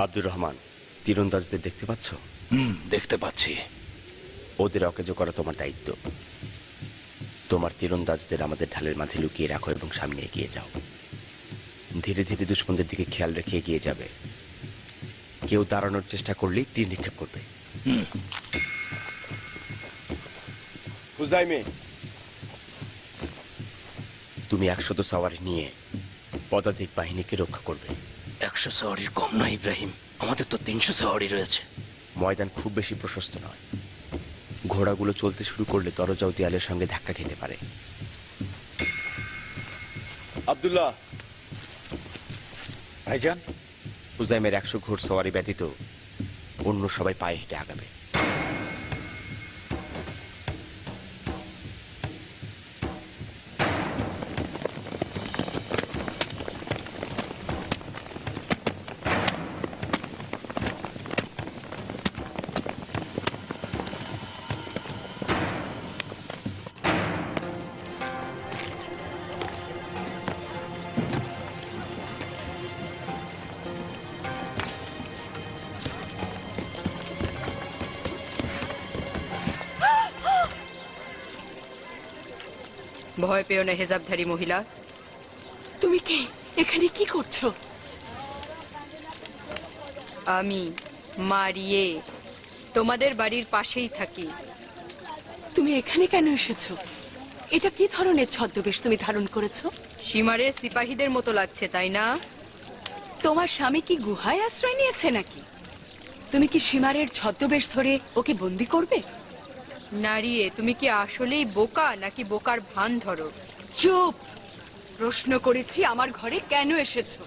Speaker 4: আব্দুর রহমান, তীরন্দাজদের দেখতে পাচ্ছ?
Speaker 2: দেখতে পাচ্ছি।
Speaker 4: ওদের অকেজো করা তোমার দায়িত্ব। তোমার তীরন্দাজদের আমাদের ঢালের মাঝে লুকিয়ে রাখো এবং সামনে এগিয়ে যাও। ধীরে ধীরে দুশমনদের দিকে খেয়াল রেখে এগিয়ে যাবে। কেউ দাঁড়ানোর চেষ্টা করলেই তীর নিক্ষেপ করবে। তুমি 100 সাওয়ারি নিয়ে পদাতিক বাহিনীকে রক্ষা করবে।
Speaker 8: 100 সাওয়ারির কম নয় ইব্রাহিম, আমাদের তো 300 সাওয়ারি রয়েছে।
Speaker 4: ময়দান খুব বেশি প্রশস্ত নয়। ঘোড়াগুলো চলতে শুরু করলে দরজা ও দেয়ালের সঙ্গে ধাক্কা খেতে পারে।
Speaker 6: আব্দুল্লাহ
Speaker 1: ভাইজান,
Speaker 4: হুজাইমের 100 ঘোড়সওয়ারি ব্যতীত অন্য সবাই পায়ে হেঁটে আগাবে।
Speaker 13: ভয় পেও না হেজাবধারী মহিলা।
Speaker 21: তুমি কে? এখানে কি করছো?
Speaker 13: আমি মারিয়ে, তোমাদের বাড়ির পাশেই থাকি।
Speaker 21: তুমি এখানে কেন এসেছো? এটা কি ধরনের ছদ্মবেশ তুমি ধারণ করেছো?
Speaker 13: সীমারের সিপাহীদের মতো লাগছে, তাই না?
Speaker 21: তোমার স্বামী কি গুহায় আশ্রয় নিয়েছে নাকি? তুমি কি সীমারের ছদ্মবেশ ধরে ওকে বন্দি করবে?
Speaker 13: নারিয়ে, তুমি কি আসলেই বোকা নাকি বোকার ভান ধরো?
Speaker 21: চুপ! প্রশ্ন করেছি আমার ঘরে কেন এসেছো?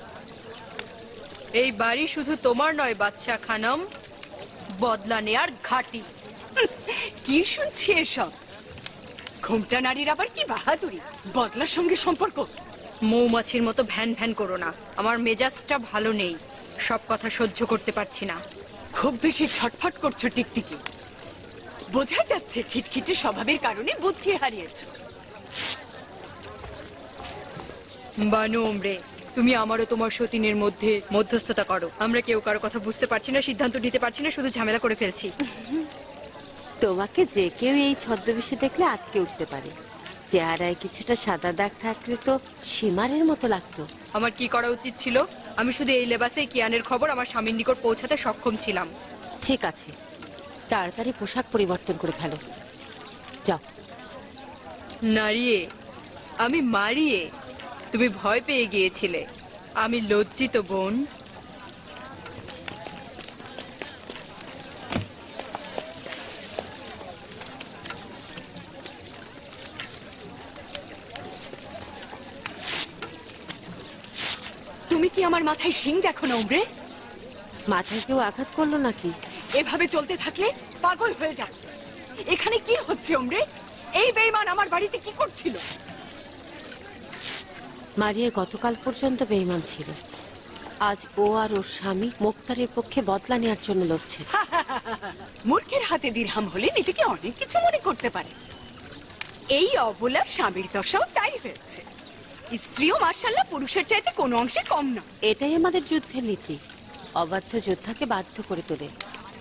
Speaker 13: এই বাড়ি শুধু তোমার নয় বাদশা খানম, বদলা নেয়ার ঘাঁটি।
Speaker 10: কি শুনছি এসব? ঘোমটা নারীর আবার কি বাহাদুরি, বদলার সঙ্গে সম্পর্ক।
Speaker 13: মৌমাছির মতো ভ্যান ভ্যান করো না, আমার মেজাজটা ভালো নেই, সব কথা সহ্য করতে পারছি না।
Speaker 10: খুব বেশি ছটফট করছো টিকটিকি, বোঝা যাচ্ছে খিটখিটে স্বভাবের কারণে বুদ্ধি হারিয়েছো।
Speaker 13: বানু ওমরে, তুমি আমারও তোমার সতীনের মধ্যে মধ্যস্থতা করো। আমরা কেউ কারো কথা বুঝতে পারছি না, সিদ্ধান্ত নিতে পারছি না, শুধু ঝামেলা করে ফেলছি।
Speaker 9: তোমাকে যে কেউ এই ছদ্মবেশে দেখলে আটকে উঠতে পারে। চেহারায় কিছুটা সাদা দাগ থাকলে তো সীমারের মতো লাগতো।
Speaker 13: আমার কি করা উচিত ছিল? আমি শুধু এই লেবাসে কিয়ানের খবর আমার স্বামীর নিকট পৌঁছাতে সক্ষম ছিলাম।
Speaker 9: ঠিক আছে, তাড়াতাড়ি পোশাক পরিবর্তন করে ফেলো, যাও।
Speaker 13: নারিয়ে, আমি মারিয়ে, তুমি ভয় পেয়ে গিয়েছিলে। আমি লজ্জিত বোন।
Speaker 10: তুমি কি আমার মাথায় শিং দেখো না ওমরে?
Speaker 9: মাথায় কেউ আঘাত করলো নাকি?
Speaker 10: এভাবে চলতে থাকলে পাগল হয়ে যাবে। এখানে কি হচ্ছে ওমরে? এই বেঈমান আমার বাড়িতে কি করছিল?
Speaker 9: মারিয়ে গতকাল পর্যন্ত বেঈমান ছিল, আজ ও আর ওর স্বামী মুক্তারের পক্ষে বদলা নেওয়ার জন্য লড়ছে।
Speaker 10: মূর্খের হাতে দিরহাম হলে নিজেকে অনেক কিছু মনে করতে পারে। এই অবলা স্বামীর দশাও তাই হয়েছে। স্ত্রীও মার্শাল্লাহ পুরুষের চাইতে কোনো অংশে কম না।
Speaker 9: এটাই আমাদের যুদ্ধের নীতি, অবাধ্য যোদ্ধাকে বাধ্য করে তোলে।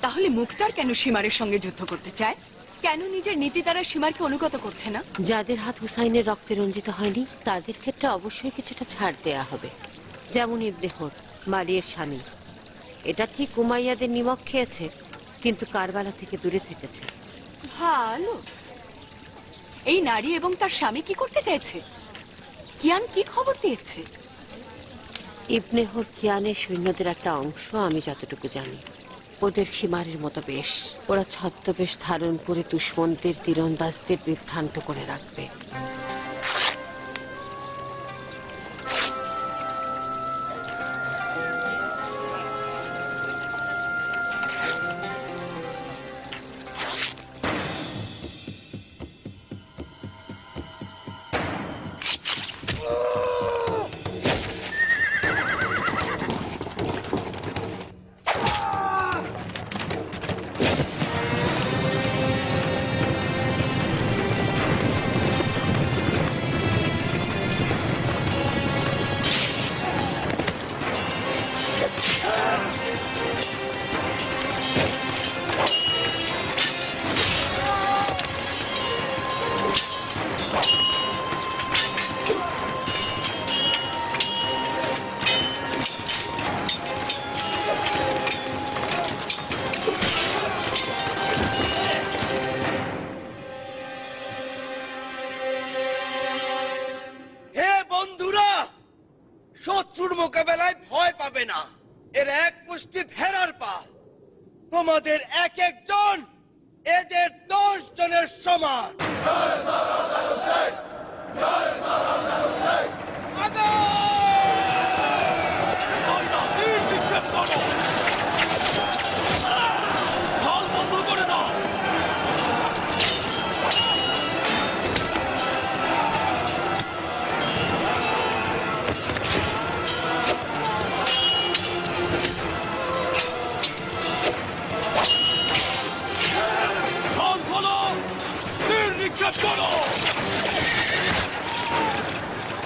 Speaker 10: তাহলে মুক্তার কেন সীমারের সঙ্গে যুদ্ধ করতে চায়? কেন নিজের নীতি দ্বারা সীমারকে অনুগত করছে না?
Speaker 9: যাদের হাত হুসাইনের রক্তে রঞ্জিত হয়নি তাদের ক্ষেত্রে অবশ্যই কিছুটা ছাড় দেয়া হবে। যেমন ইবনে হোর, মারিয়ের স্বামী। এটা ঠিক উমাইয়াদের নিমক খেয়েছে, কিন্তু কারবালা থেকে দূরে থেকেছে।
Speaker 10: ভালো। এই নারী এবং তার স্বামী কি করতে চাইছে? কিয়ান কি খবর দিয়েছে?
Speaker 9: ইবনে হোর কিয়ানের সৈন্যদের একটা অংশ, আমি যতটুকু জানি। ওদের সীমারের মতো বেশ, ওরা ছদ্মবেশ ধারণ করে দুশ্মনদের তীরন্দাজদের বিভ্রান্ত করে রাখবে।
Speaker 11: হে বন্ধুরা, শত্রুর মোকাবেলায় ভয় পাবে না। এর এক মুষ্টি ভেড়ার পাল। তোমাদের এক একজন এদের 10 জনের সমান।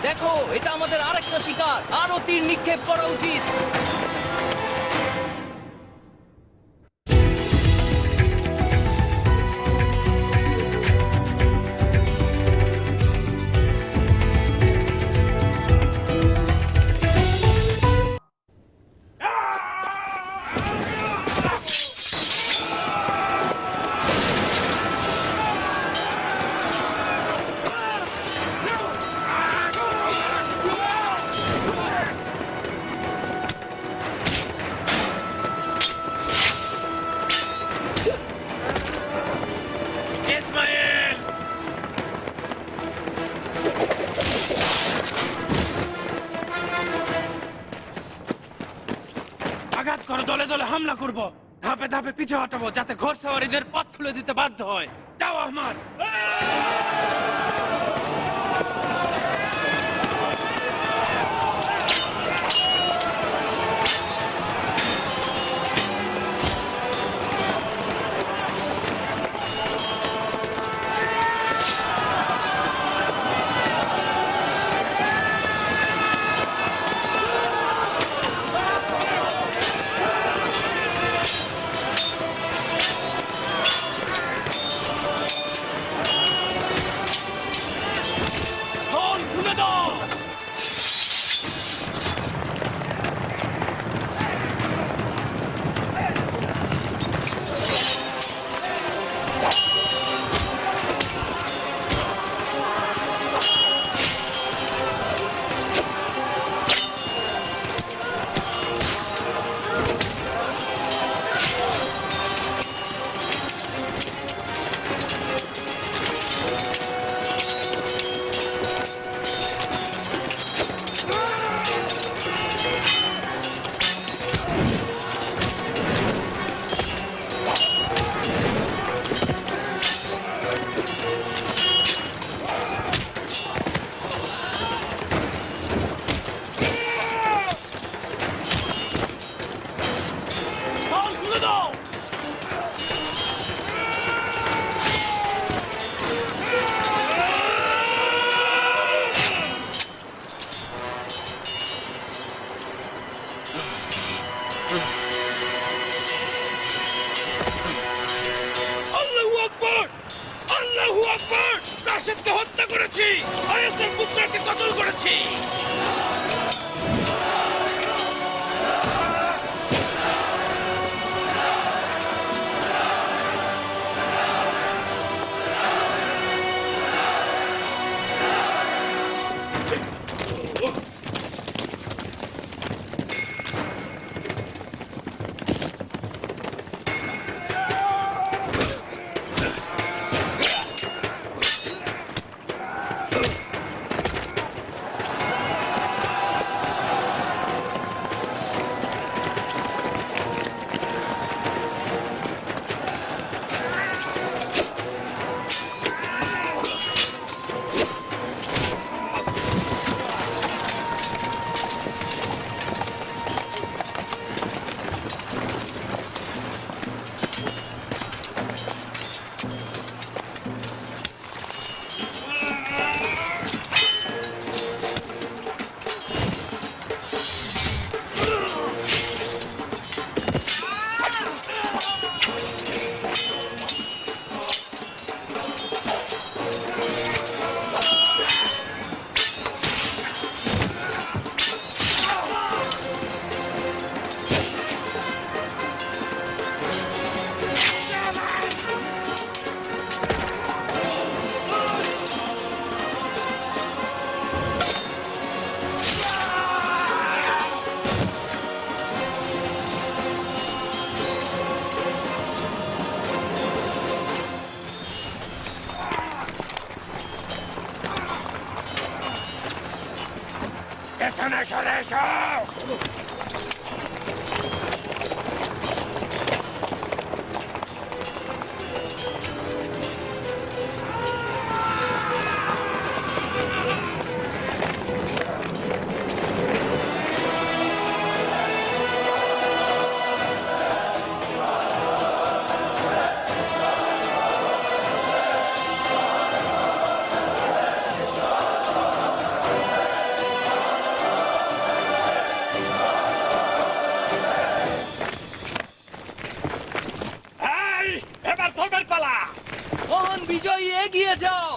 Speaker 14: দেখো, এটা আমাদের আরেকটা শিকার। আরো তীর নিক্ষেপ করা উচিত।
Speaker 17: আঘাত করো, দলে দলে হামলা করব, ধাপে ধাপে পিছু হটাবো, যাতে ঘোড়সওয়ারিদের পথ খুলে দিতে বাধ্য হয়।
Speaker 2: দাও আহমদ।
Speaker 7: রাশেদকে হত্যা করেছি, আইএসএর পুত্রকে কতল করেছি।
Speaker 2: পেছনে সরে এসো।
Speaker 7: এবার তোদের পালা। মহান বিজয়ী এগিয়ে যাও।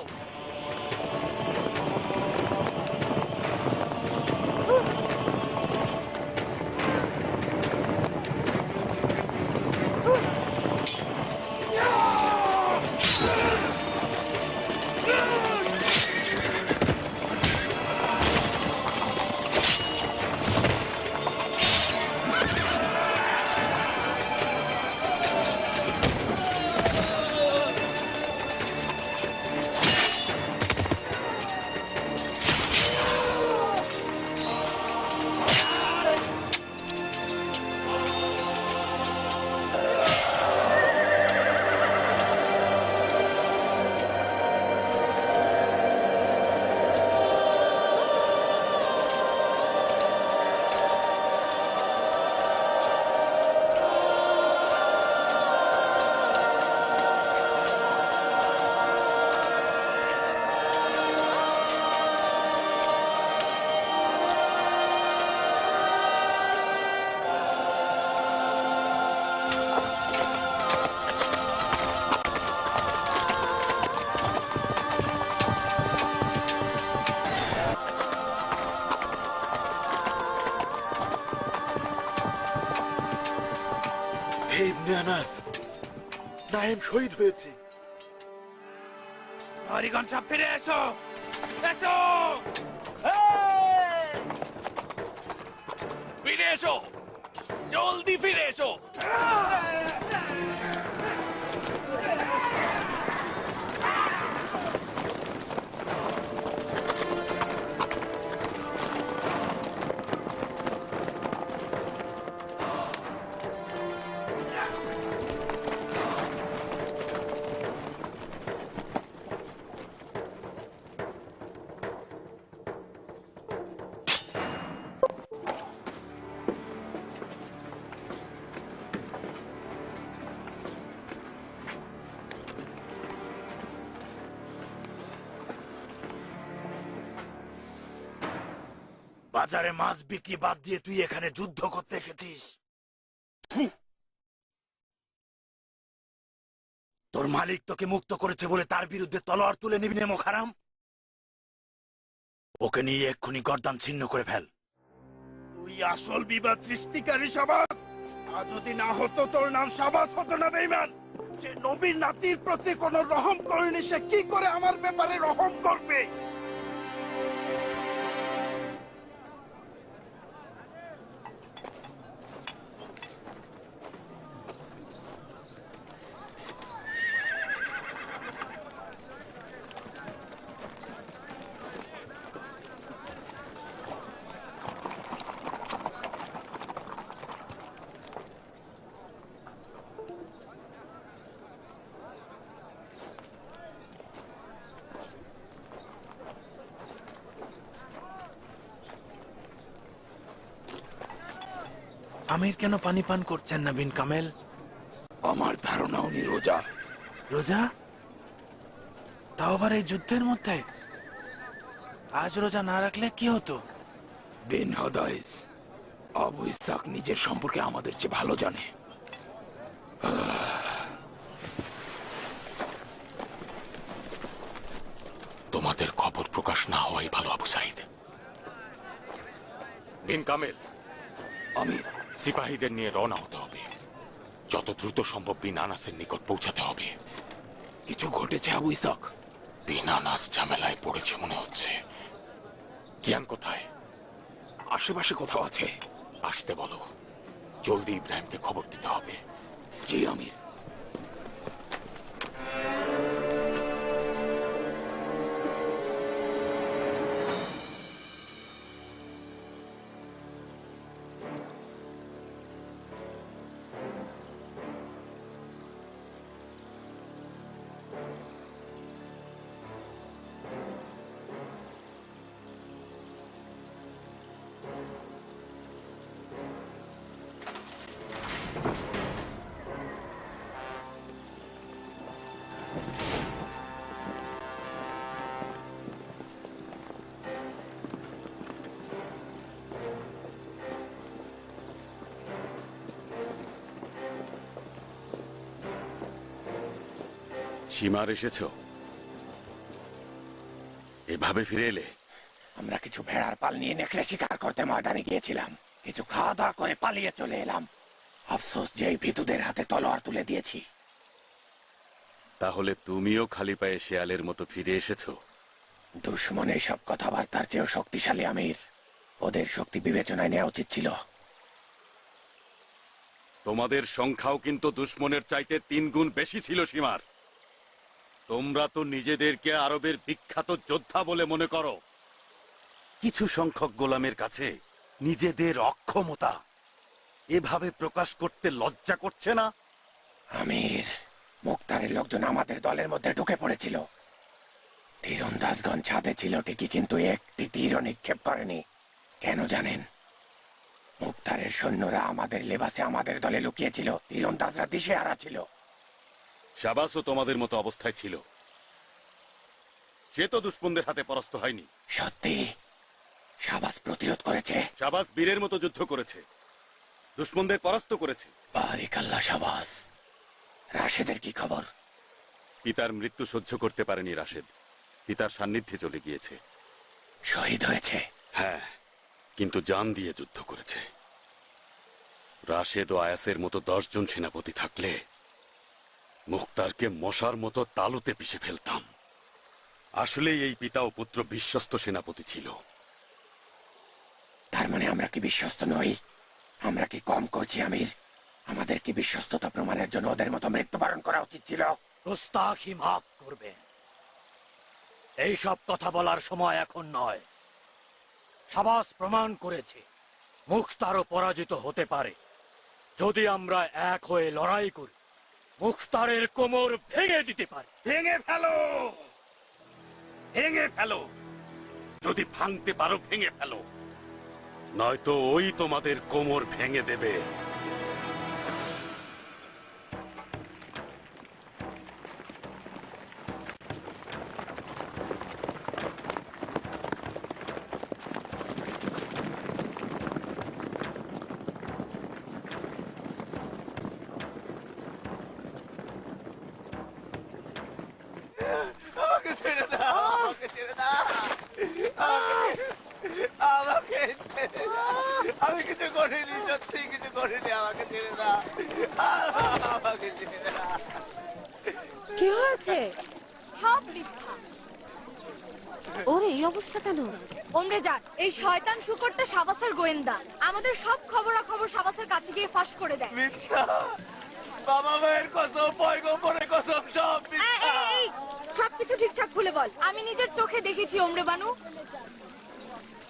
Speaker 2: হে ইবনে আনাস, নাইম শহীদ হয়েছে। হরিগণ সব ফিরে এসো, এসো, ফিরে এসো, জলদি ফিরে এসো। বাজারে মাছ বিক্রি বাদ দিয়ে তুই এখানে যুদ্ধ করতে এসেছিস? তোর মালিক তোকে মুক্ত করেছে বলে তার বিরুদ্ধে তলোয়ার তুলে নিবি নে মোখারাম? ওকে নিয়ে এক্ষুনি গর্দান ছিন্ন করে ফেল। তুই আসল বিবাদ সৃষ্টিকারী শাবাস। আর যদি না হতো তোর নাম শাবাস হতো না বেঈমান। যে নবীর নাতির প্রতি কোনো রহম করেনি সে কি করে আমার ব্যাপারে রহম করবে? আমির কেন পানি পান করছেন না বিন কামেল?
Speaker 15: আমার ধারণা উনি রোজা।
Speaker 2: রোজা? তাও আবার এই যুদ্ধের মধ্যে? আজ রোজা না রাখলে কি হতো?
Speaker 15: বিন হদাইস, আবু ইসাক নিজের সম্পর্কে আমাদের চেয়ে ভালো জানে।
Speaker 1: তোমাদের খবর প্রকাশ না হওয়াই ভালো আবু সাইদ। বিন কামেল,
Speaker 15: আমির,
Speaker 1: সিপাহীদের নিয়ে রওনা হতে হবে। যত দ্রুত সম্ভব বিন আনাসের নিকট পৌঁছাতে হবে।
Speaker 15: কিছু ঘটেছে আবু ইসাক?
Speaker 1: বিন আনাস ঝামেলায় পড়েছে মনে হচ্ছে। কিয়ান কোথায়?
Speaker 15: আশেপাশে কোথাও আছে।
Speaker 1: আসতে বলো, জলদি ইব্রাহিমকে খবর দিতে হবে।
Speaker 15: জি আমির।
Speaker 18: সীমার এসেছ? এভাবে ফিরে এলে?
Speaker 11: আমরা কিছু ভেড়ার পাল নিয়ে নেকড়ে শিকার করতে ময়দানে গিয়েছিলাম। কিছু খাওয়া দাওয়া করে পালিয়ে চলে এলাম। আফসোস যে এই ভীতুদের হাতে তলোয়ার তুলে দিয়েছি।
Speaker 18: তাহলে তুমিও খালি পায়ে শেয়ালের মতো ফিরে এসেছো?
Speaker 11: দুশ্মনের সব কথাবার্তার চেয়েও শক্তিশালী আমির। ওদের শক্তি বিবেচনায় নেওয়া উচিত ছিল।
Speaker 18: তোমাদের সংখ্যাও কিন্তু দুশ্মনের চাইতে 3 গুণ বেশি ছিল সীমার। তোমরা তো নিজেদেরকে আরবের বিখ্যাত যোদ্ধা বলে মনে করো। কিছু সংখ্যক গোলামের কাছে নিজেদের অক্ষমতা এভাবে প্রকাশ করতে লজ্জা করছে না?
Speaker 11: আমির, মুক্তারের লোকজন আমাদের দলের মধ্যে ঢুকে পড়েছিল। তীরন্দাজগণ ছাদে ছিল ঠিকই, কিন্তু একটি তীরও নিক্ষেপ করেনি। কেন জানেন? মুক্তারের সৈন্যরা আমাদের লেবাসে আমাদের দলে লুকিয়েছিল। তীরন্দাজরা দিশেহারা ছিল।
Speaker 18: শাবাসও তোমাদের মতো অবস্থায় ছিল। সে তো দুশ্মনদের হাতে পরাস্ত হয়নি।
Speaker 11: সত্যি শাবাস প্রতিরোধ করেছে।
Speaker 18: শাবাস বীরের মতো যুদ্ধ করেছে, দুশ্মনদের পরাস্ত করেছে।
Speaker 11: বারিকাল্লাহ শাবাস। রাশেদের কি খবর?
Speaker 18: পিতার মৃত্যু সহ্য করতে পারেনি রাশেদ। পিতার সান্নিধ্যে চলে গিয়েছে।
Speaker 11: শহীদ হয়েছে?
Speaker 18: হ্যাঁ, কিন্তু জান দিয়ে যুদ্ধ করেছে। রাশেদ ও আয়াসের মতো 10 জন সেনাপতি থাকলে মুখতারকে মশার মতো তালুতে পিষে ফেলতাম। আসলে এই পিতা ও পুত্র বিশ্বস্ত সেনাপতি ছিল।
Speaker 15: তার মানে আমরা কি বিশ্বস্ত নই? আমরা কি কম করছি আমির? আমাদের কি বিশ্বস্ততা প্রমাণের জন্য ওদের মতো মৃত্যুবরণ করা উচিত ছিল?
Speaker 17: গোস্তাখি মাফ করবে, এই সব কথা বলার সময় এখন নয়। শাবাস প্রমাণ করেছে মুখতারও পরাজিত হতে পারে যদি আমরা এক হয়ে লড়াই করি। মুখতারের কোমর ভেঙে দিতে পারে।
Speaker 18: ভেঙে ফেলো, ভেঙে ফেলো। যদি ভাঙতে পারো ভেঙে ফেলো, নয়তো ওই তোমাদের কোমর ভেঙে দেবে।
Speaker 3: আমাকে ছেড়ে দাও, আমাকে ছেড়ে দাও, আমাকে ছেড়ে দাও। আমি কিছু করিনি, সত্যি কিছু করিনি, আমাকে ছেড়ে দাও, আমাকে ছেড়ে দাও।
Speaker 9: কি হয়েছে?
Speaker 13: সব মিথ্যা।
Speaker 9: ওর এই অবস্থা কেন?
Speaker 13: ওমরে যান, এই শয়তান শুকরটা শাবাসের গোয়েন্দা। আমাদের সব খবরাখবর শাবাসের কাছে গিয়ে ফাঁস করে দেয়।
Speaker 3: মিথ্যা, বাবা মায়ের কসম, পয়গম্বরের কসম, সব মিথ্যা।
Speaker 13: এই, সবকিছু ঠিকঠাক খুলে বল। আমি নিজের চোখে দেখেছি ওমরে বানু।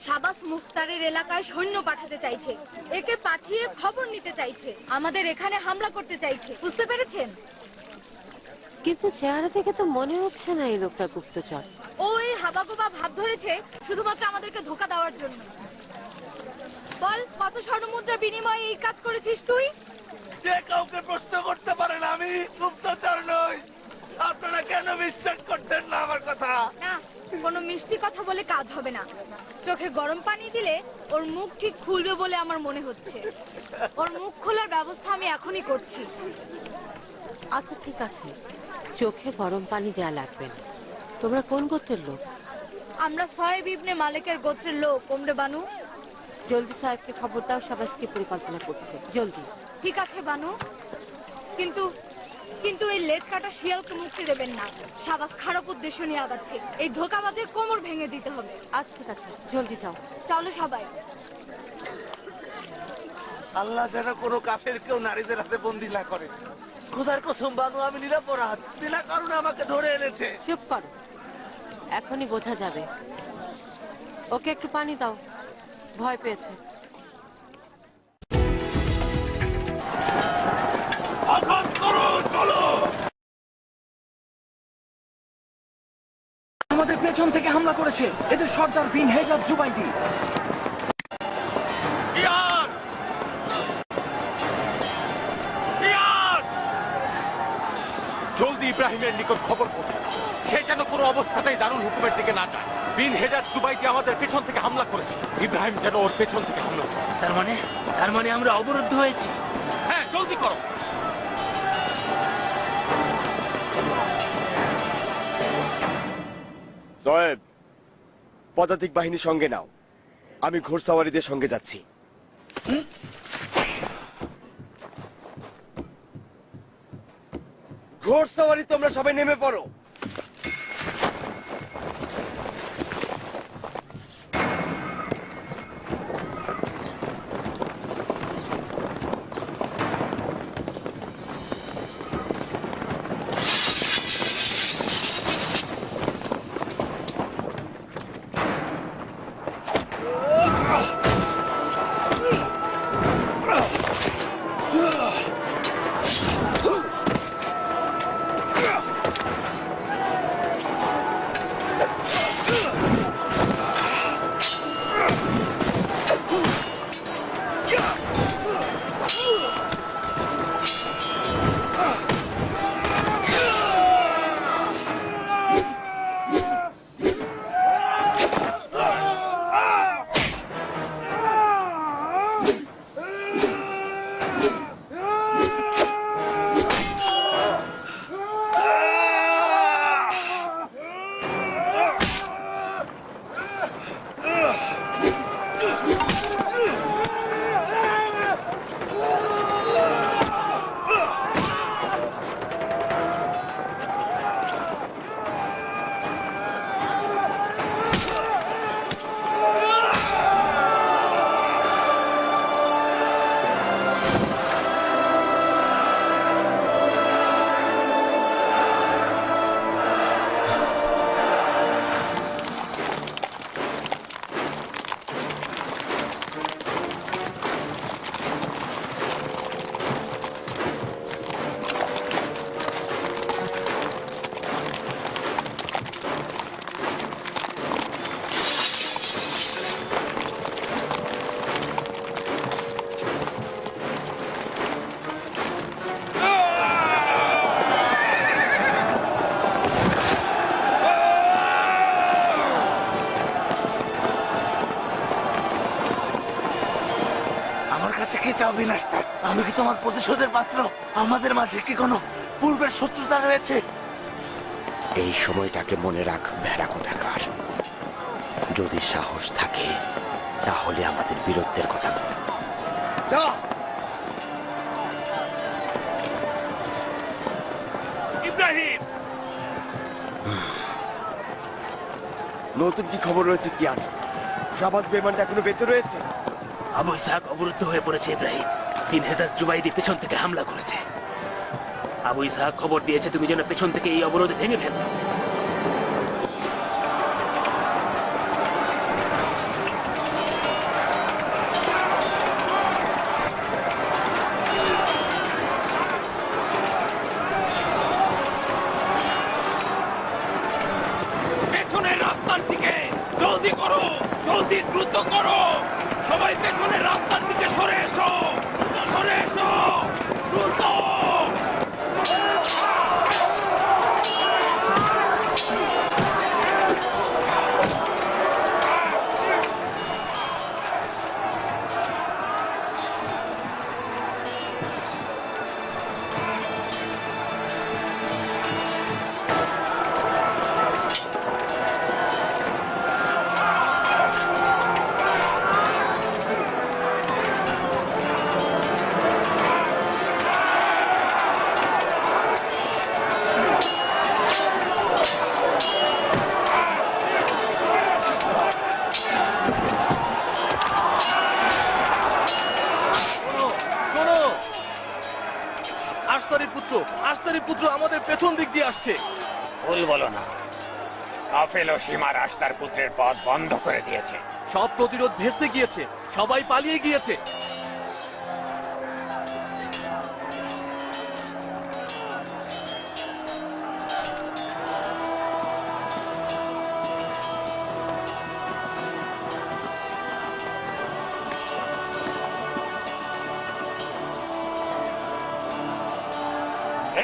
Speaker 13: শাবাস মুখতারের এলাকায় সৈন্য পাঠাতে চাইছে, একে পাঠিয়ে খবর নিতে চাইছে, আমাদের এখানে হামলা করতে চাইছে। বুঝতে পেরেছেন?
Speaker 9: কিন্তু চেহারা থেকে তো মনে হচ্ছে না এই লোকটা গুপ্তচর।
Speaker 13: ও এই হাবাগোবা ভাব ধরেছে শুধুমাত্র আমাদেরকে ধোঁকা দেওয়ার জন্য। বল, কত স্বর্ণমুদ্রার বিনিময়ে এই কাজ করেছিস তুই?
Speaker 3: যে কাউকে প্রশ্ন করতে পারে না, আমি গুপ্তচর নই। আপনারা কেন বিশ্বাস করছেন না আমার কথা?
Speaker 13: না, কোনো মিষ্টি কথা বলে কাজ হবে না। চোখে গরম পানি দিলে ওর মুখ ঠিক খুলবে বলে আমার মনে হচ্ছে। ওর মুখ খোলার ব্যবস্থা আমি এখনই করছি।
Speaker 9: আচ্ছা ঠিক আছে, চোখে গরম পানি দেয়া লাগবে না। তোমরা কোন গোত্রের লোক?
Speaker 13: আমরা সাহেব ইবনে মালিকের গোত্রের লোক ওমরে বানু।
Speaker 9: জলদি সাহেবকে খবর দাও, শাবাসকে পরিকল্পনা করছে। জলদি।
Speaker 13: ঠিক আছে বানু, কিন্তু কিন্তু এই লেজ কাটা শিয়ালকে মুক্তি দেবেন না। শাবাস খারাপ উদ্দেশ্য নিয়ে আগাচ্ছে। এই ধোঁকাবাজের কোমর ভেঙে দিতে হবে।
Speaker 9: আচ্ছা ঠিক আছে, জলদি যাও।
Speaker 13: চলো সবাই।
Speaker 3: আল্লাহ যেন কোনো কাফের কেউ নারীদের হাতে বন্দি না করে। খোদার কসম বানু, আমি নিরপরাধ। বিনা কারণে আমাকে ধরে এনেছে।
Speaker 9: চুপ করো, এখনই বোঝা যাবে। ওকে একটু পানি দাও, ভয় পেয়েছে।
Speaker 17: আমাদের পেছন থেকে হামলা করেছে এদের সর্দার বিন হেজার জুবাইদি।
Speaker 1: জলদি ইব্রাহিমের নিকট খবর পৌঁছে দাও, সে যেন কোনো অবস্থাতেই দারুল হুকুমের দিকে না যায়। বিন হেজার জুবাইদি আমাদের পেছন থেকে হামলা করেছে, ইব্রাহিম যেন ওর পেছন থেকে হামলা করে।
Speaker 8: তার মানে আমরা অবরুদ্ধ হয়েছি।
Speaker 1: হ্যাঁ, জলদি করো।
Speaker 3: সোয়েব, পদাতিক বাহিনী সঙ্গে নাও, আমি ঘোড়সাওয়ারিদের সঙ্গে যাচ্ছি। ঘোড়সাওয়ারি, তোমরা সবাই নেমে পড়ো।
Speaker 2: বিনাশতার, আমি কি তোমার প্রতিশোধের পাত্র? আমাদের মাঝে কি কোনো পূর্বের শত্রুতা রয়েছে?
Speaker 4: এই সময়টাকে মনে রাখ ভেড়া কোথাকার। যদি সাহস থাকে তাহলে আমাদের বীরত্বের কথা বল।
Speaker 3: ইব্রাহিম, নতুন কি খবর রয়েছে কি আর? শাহবাজ বেমানটা এখনো বেঁচে রয়েছে?
Speaker 8: আবু ইসহাক অবরুদ্ধ হয়ে পড়েছে ইব্রাহিম। বিন হেজাজ জুবাইদি পেছন থেকে হামলা করেছে। আবু ইসহাক খবর দিয়েছে তুমি যেন পেছন থেকে এই অবরোধ ভেঙে ফেল।
Speaker 17: পেছনের রাস্তার দিকে জলদি করো, জলদি দ্রুত করো। সবাই পেছনের রাস্তার দিকে সরে এসো, সরে এসো দ্রুত।
Speaker 7: শোনো, আস্তারি পুত্র আমাদের পেছন দিক দিয়ে আসছে।
Speaker 12: ভুল বলো না, কাফেল ও সীমা রাস্তার পুত্রের পথ বন্ধ করে দিয়েছে।
Speaker 7: সব প্রতিরোধ ভেস্তে গিয়েছে, সবাই পালিয়ে গিয়েছে।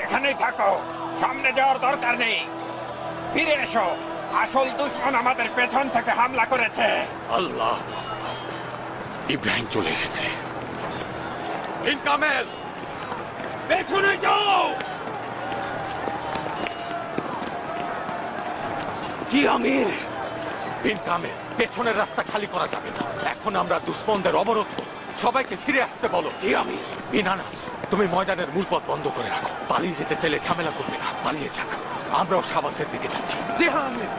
Speaker 12: এখানেই থাকো, সামনে যাওয়ার দরকার নেই। ফিরে এসো, আসল দুশ্মন আমাদের পেছন থেকে হামলা করেছে।
Speaker 1: আল্লাহ, ইব্রাহিম চলে এসেছে। বিন কামেল,
Speaker 17: পেছনে যাও।
Speaker 1: কি আমির? বিন কামেল, পেছনের রাস্তা খালি করা যাবে না। এখন আমরা দুশ্মনদের অবরোধ করব। সবাইকে ফিরে আসতে বলো। কি আমির? বিন আনাস, তুমি ময়দানের মূল পথ বন্ধ করে রাখো। পালিয়ে যেতে চাইলে ঝামেলা করবে না, পালিয়ে যাক। আমরাও শাবাসের দিকে যাচ্ছি।
Speaker 7: জি হ্যাঁ আমির।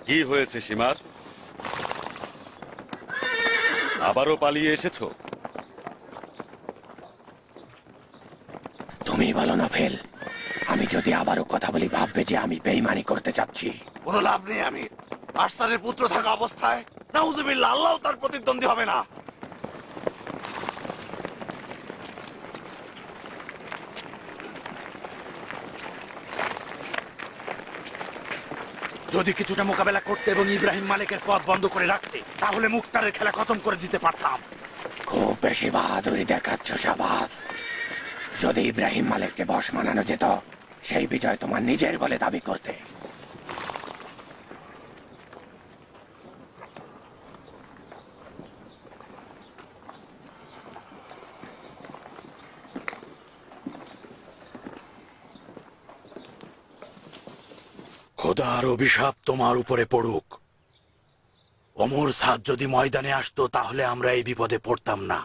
Speaker 18: কি হয়েছে সীমার? আবারও পালিয়ে এসেছো?
Speaker 15: তুমি বলো না ফেল, আমি যদি আবারও কথা বলি ভাববে যে আমি বেইমানি করতে চাচ্ছি।
Speaker 2: কোনো লাভ নেই আমির। আশতারের পুত্র থাকা অবস্থায় নাউজুবিল্লাহ, আল্লাহ তার প্রতিদ্বন্দ্বী হবে না। যদি কিছুটা মোকাবেলা করতে এবং ইব্রাহিম মালিকের পথ বন্ধ করে রাখতে, তাহলে মুক্তারের খেলা খতম করে দিতে পারতাম।
Speaker 15: খুব বেশি বাহাদুরি দেখাচ্ছ শাবাস। যদি ইব্রাহিম মালিককে বশ মানানো যেত, সেই বিজয় তোমার নিজের বলে দাবি করতে।
Speaker 2: খোদার অভিশাপ তোমার উপরে পড়ুক। ওমর সাদ যদি ময়দানে আসতো, তাহলে আমরা এই বিপদে পড়তাম না।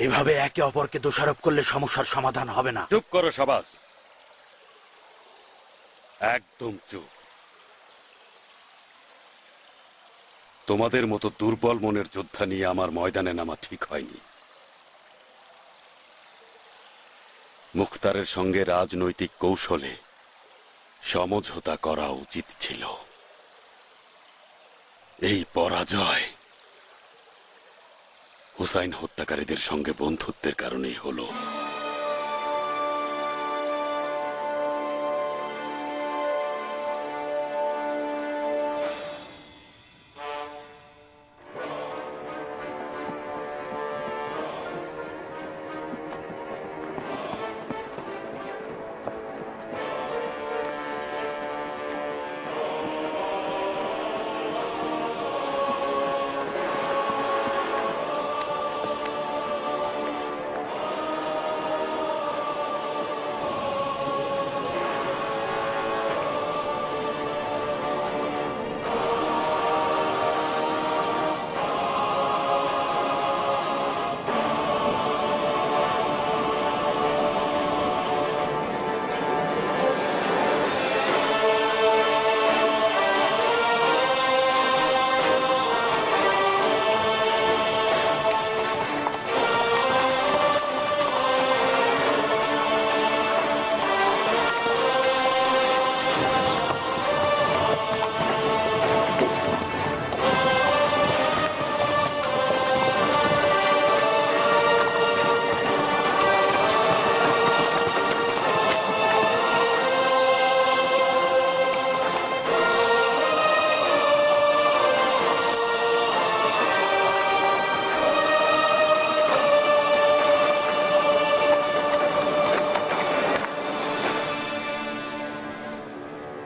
Speaker 2: এভাবে একে অপরকে দোষারোপ করলে সমস্যার সমাধান হবে না।
Speaker 18: চুপ করো শাবাস, একদম চুপ। তোমাদের মতো দুর্বল মনের যোদ্ধা নিয়ে আমার ময়দানে নামা ঠিক হয়নি। মুখতারের সঙ্গে রাজনৈতিক কৌশলে সমঝোতা করা উচিত ছিল। এই পরাজয় হুসাইন হত্যাকারীদের সঙ্গে বন্ধুত্বের কারণেই হলো।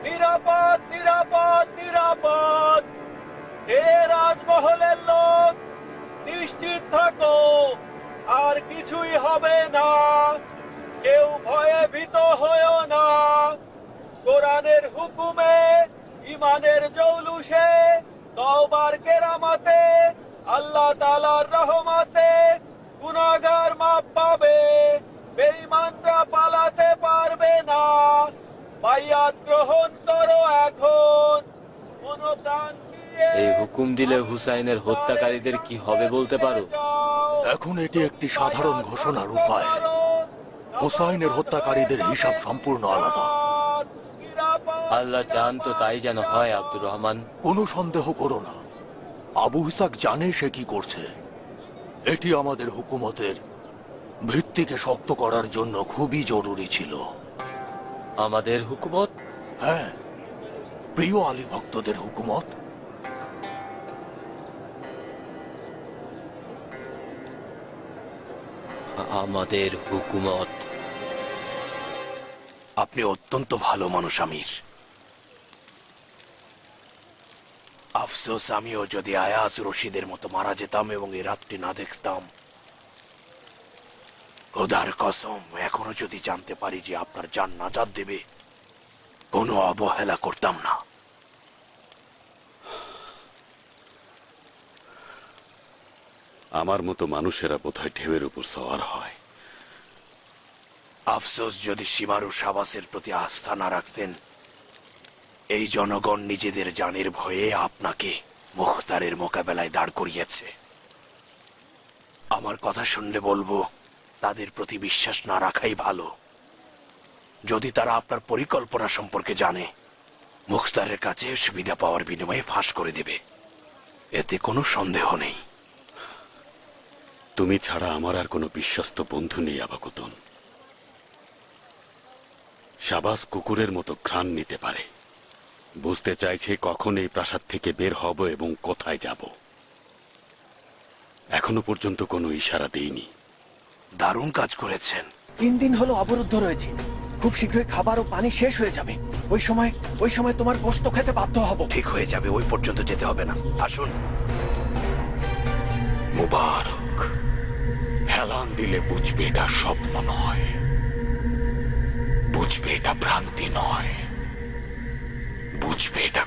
Speaker 12: নিরাপদ নিরাপদ নিরাপদ। হে রাজমহলের লোক, নিশ্চিত থাকো, আর কিছুই হবে না। কেউ ভয়ে ভীত হয়েও না। কোরআনের হুকুমে, ইমানের জৌলুসে, তওবার কেরামতে, আল্লাহ তাআলার রহমতে গুনাহগার মাপ পাবে। বেঈমানরা পালাতে পারবে না। বাইয়াত গ্রহণ করো এখন। মনোপ্রাণ দিয়ে
Speaker 16: এই হুকুম দিলে হুসাইনের হত্যাকারীদের কি হবে বলতে পারো?
Speaker 2: এখন এটি একটি সাধারণ ঘোষণার উপায়। হোসাইনের হত্যাকারীদের হিসাব সম্পূর্ণ আলাদা।
Speaker 16: আল্লাহ চান তো তাই যেন হয় আব্দুর রহমান।
Speaker 2: কোনো সন্দেহ করো না, আবু ইসাক জানে সে কি করছে। এটি আমাদের হুকুমতের ভিত্তিকে শক্ত করার জন্য খুবই জরুরি ছিল।
Speaker 16: আমাদের হুকুমত?
Speaker 2: হ্যাঁ, প্রিয় আলী ভক্তদের হুকুমত।
Speaker 16: আমাদের হুকুমত।
Speaker 2: আপনি অত্যন্ত ভালো মানুষ আমির। আফসোস আমিও যদি আয়াজ রশিদের মতো মারা যেতাম এবং এই রাতটি না দেখতাম। খোদার কসম, এখনো যদি জানতে পারি যে আপনার জান নাজাত দেবে, কোনো অবহেলা করতাম না।
Speaker 18: আমার মতো মানুষেরা বোধহয় ঢেউয়ের উপর সওয়ার হয়।
Speaker 2: আফসোস যদি সীমারু শাবাসের প্রতি আস্থা না রাখতেন। এই জনগণ নিজেদের জানের ভয়ে আপনাকে মুখতারের মোকাবেলায় দাঁড় করিয়েছে। আমার কথা শুনলে বলবো, তাদের প্রতি বিশ্বাস না রাখাই ভালো। যদি তারা আপনার পরিকল্পনা সম্পর্কে জানে, মুখতারের কাছে সুবিধা পাওয়ার বিনিময়ে ফাঁস করে দেবে, এতে কোনো সন্দেহ নেই।
Speaker 18: তুমি ছাড়া আমার আর কোনো বিশ্বস্ত বন্ধু নেই আবাকুতন। শাবাস কুকুরের মতো ঘ্রাণ নিতে পারে। বুঝতে চাইছে কখন এই প্রাসাদ থেকে বের হব এবং কোথায় যাব। এখনো পর্যন্ত কোনো ইশারা দেইনি।
Speaker 2: দারুণ কাজ করেছেন।
Speaker 11: 3 দিন হলো অবরুদ্ধ রয়েছি। খুব শীঘ্রই খাবার ও পানি শেষ হয়ে যাবে। ওই সময় তোমার গোশত খেতে বাধ্য হব।
Speaker 2: ঠিক হয়ে যাবে, ওই পর্যন্ত যেতে হবে না। আসুন।
Speaker 1: মুবারক, হেলান দিলে বুঝবে এটা স্বপ্ন নয়, বুঝবে এটা ভ্রান্তি নয়, বুঝবে এটা